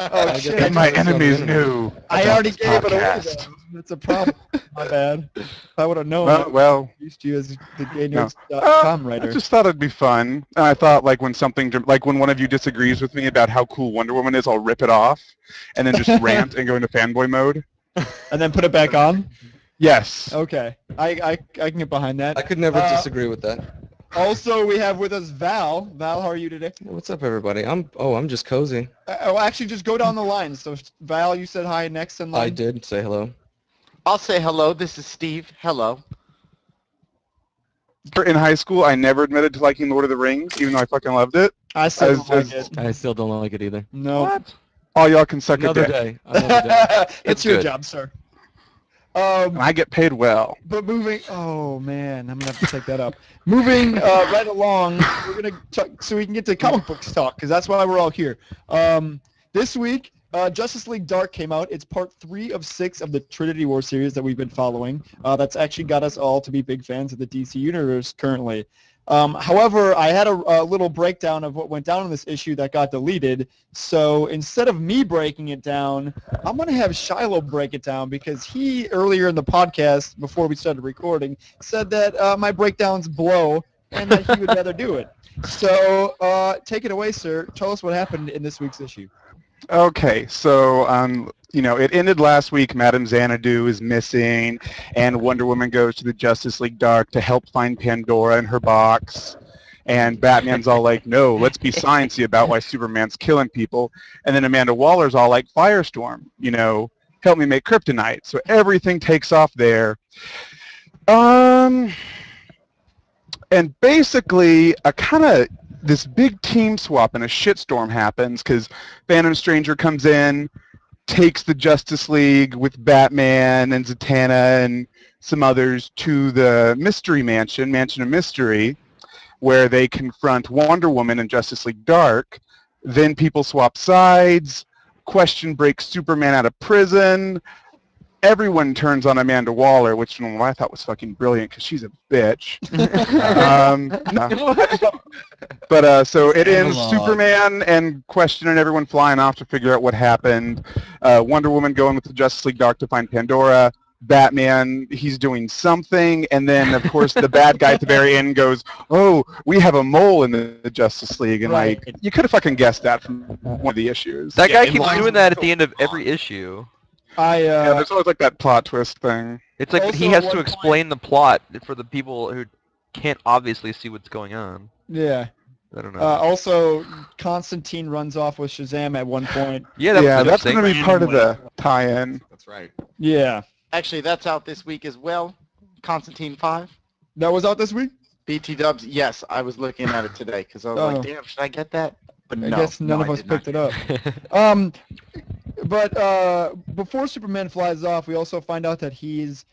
D: Oh,
A: shit.
C: And my enemies knew.
A: I already gave it away,
C: podcast.
A: though. That's a problem. My bad. If I would have known,
C: Well,
A: I used you as the gaynerds.com writer.
C: I just thought it'd be fun. And I thought, like, when one of you disagrees with me about how cool Wonder Woman is, I'll rip it off and then just rant and go into fanboy mode.
A: And then put it back on?
C: Yes.
A: Okay. I can get behind that.
D: I could never disagree with that.
A: Also, we have with us Val. Val, how are you today?
D: What's up, everybody? I'm just cozy.
A: Actually, just go down the line. So, Val, you said hi next in line.
D: I did say hello.
E: I'll say hello. This is Steve. Hello.
C: In high school, I never admitted to liking Lord of the Rings, even though I fucking loved it.
A: I still don't like it.
D: I still don't like it either.
A: No.
C: What? All y'all can suck
D: Another
C: a dick.
D: day. Another day.
A: It's your
F: good.
A: job, sir.
C: And I get paid well.
A: But moving, oh man, I'm gonna have to take that up. Moving right along, we're gonna talk, so we can get to comic books talk, because that's why we're all here. This week, Justice League Dark came out. It's part 3 of 6 of the Trinity War series that we've been following. That's actually got us all to be big fans of the DC Universe currently. However, I had a little breakdown of what went down in this issue that got deleted. So instead of me breaking it down, I'm going to have Shiloh break it down, because he, earlier in the podcast, before we started recording, said that my breakdowns blow and that he would rather do it. So take it away, sir. Tell us what happened in this week's issue.
C: Okay, so it ended last week. Madame Xanadu is missing, and Wonder Woman goes to the Justice League Dark to help find Pandora in her box. And Batman's all like, "No, let's be sciencey about why Superman's killing people." And then Amanda Waller's all like, "Firestorm, help me make kryptonite." So everything takes off there. And basically, this big team swap and a shitstorm happens because Phantom Stranger comes in, takes the Justice League with Batman and Zatanna and some others to the Mystery Mansion of Mystery, where they confront Wonder Woman and Justice League Dark. Then people swap sides. Question breaks Superman out of prison. Everyone turns on Amanda Waller, which I thought was fucking brilliant because she's a bitch. So it ends Superman and Question and everyone flying off to figure out what happened. Wonder Woman going with the Justice League Dark to find Pandora. Batman, he's doing something, and then of course the bad guy at the very end goes, "Oh, we have a mole in the Justice League," and
A: Right.
C: like you could have fucking guessed that from one of the issues.
F: That guy
B: and
F: keeps
B: lines
F: doing
B: are
F: that at
B: so
F: the end of
B: long.
F: every issue.
C: Yeah, there's always like that plot twist thing.
F: It's like he
A: Also,
F: has
A: at
F: to
A: one
F: explain the plot for the people who can't obviously see what's going on.
A: Yeah.
F: I don't know.
A: Also, Constantine runs off with Shazam at one point.
F: Yeah, that was
C: Yeah, that's
F: interesting.
C: going to be part of the tie-in.
B: That's right.
A: Yeah.
E: Actually, that's out this week as well. Constantine 5?
A: That was out this week?
E: BT Dubs, yes, I was looking at it today because I was like, damn, should I get that? But
A: I guess none of us picked it up. But before Superman flies off, we also find out that he's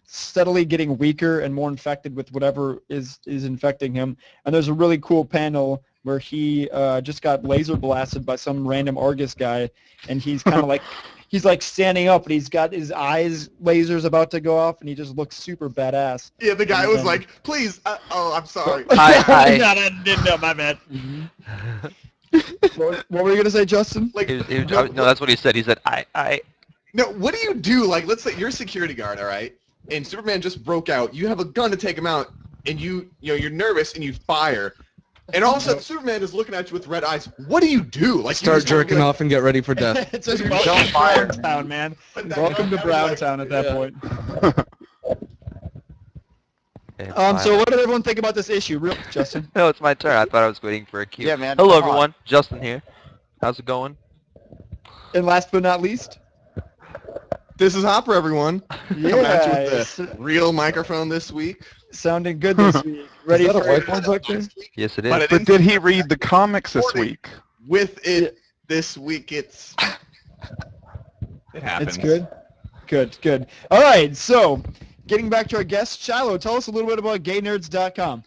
A: steadily getting weaker and more infected with whatever is infecting him. And there's a really cool panel where he just got laser blasted by some random Argus guy, and he's kind of like he's like standing up, and he's got his eyes lasers about to go off, and he just looks super badass.
B: Yeah, the guy was like, "Please, I'm sorry."
F: I
A: didn't know, my bad. What were you gonna say, Justin?
B: Like,
F: no, that's what he said. He said, I.
B: No, what do you do? Like, let's say you're a security guard, all right, and Superman just broke out. You have a gun to take him out, and you're nervous and you fire, and all of a sudden Superman is looking at you with red eyes. What do you do? Like,
D: start jerking off and get ready for death.
A: It's just welcome to Browntown, man. Welcome to Browntown at that point. So what did everyone think about this issue, Justin?
F: No, it's my turn. I thought I was waiting for a cue.
E: Yeah, man.
F: Hello, everyone. Justin here. How's it going?
A: And last but not least,
B: this is Hopper, everyone.
A: Yeah,
B: Coming at you with the real microphone this week.
A: Sounding good this week. Ready for
D: whiteboard back there?
F: Yes, it is.
C: But did he read the comics this week?
B: With it this week, it happens.
A: It's good. All right, so getting back to our guest, Shiloh, tell us a little bit about GayNerds.com.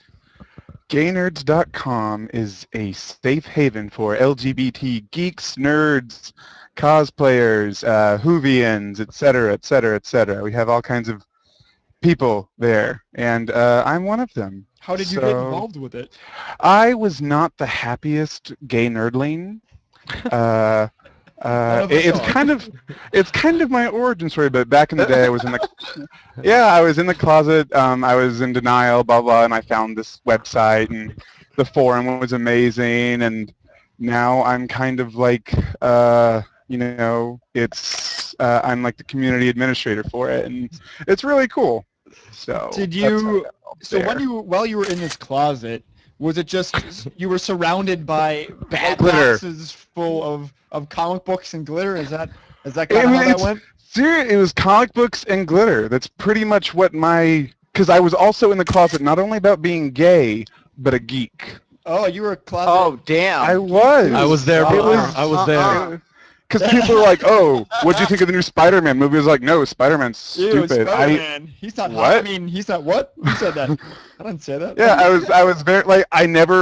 C: GayNerds.com is a safe haven for LGBT geeks, nerds, cosplayers, Whovians, etc., etc., etc. We have all kinds of people there, and I'm one of them.
A: How did you get involved with it?
C: I was not the happiest gay nerdling. It's kind of my origin story, but back in the day I was in the closet. I was in denial, blah blah, and I found this website, and the forum was amazing, and now I'm kind of like it's I'm like the community administrator for it, and it's really cool. So
A: while you were in this closet, was it just you were surrounded by bad
C: glitter
A: boxes full of comic books and glitter? Is that kind of how that went?
C: Seriously, it was comic books and glitter. That's pretty much what because I was also in the closet not only about being gay, but a geek.
A: Oh, you were a closet.
E: Oh, damn.
C: I was.
D: I was there, brother. I was there.
C: Because people were like, "Oh, what'd you think of the new Spider-Man movie?" I was like, "No, Spider-Man's stupid."
A: Spider-Man. He's not.
C: What?
A: I mean, he's not. What? Who said that? I didn't say that.
C: Yeah, I was very like I never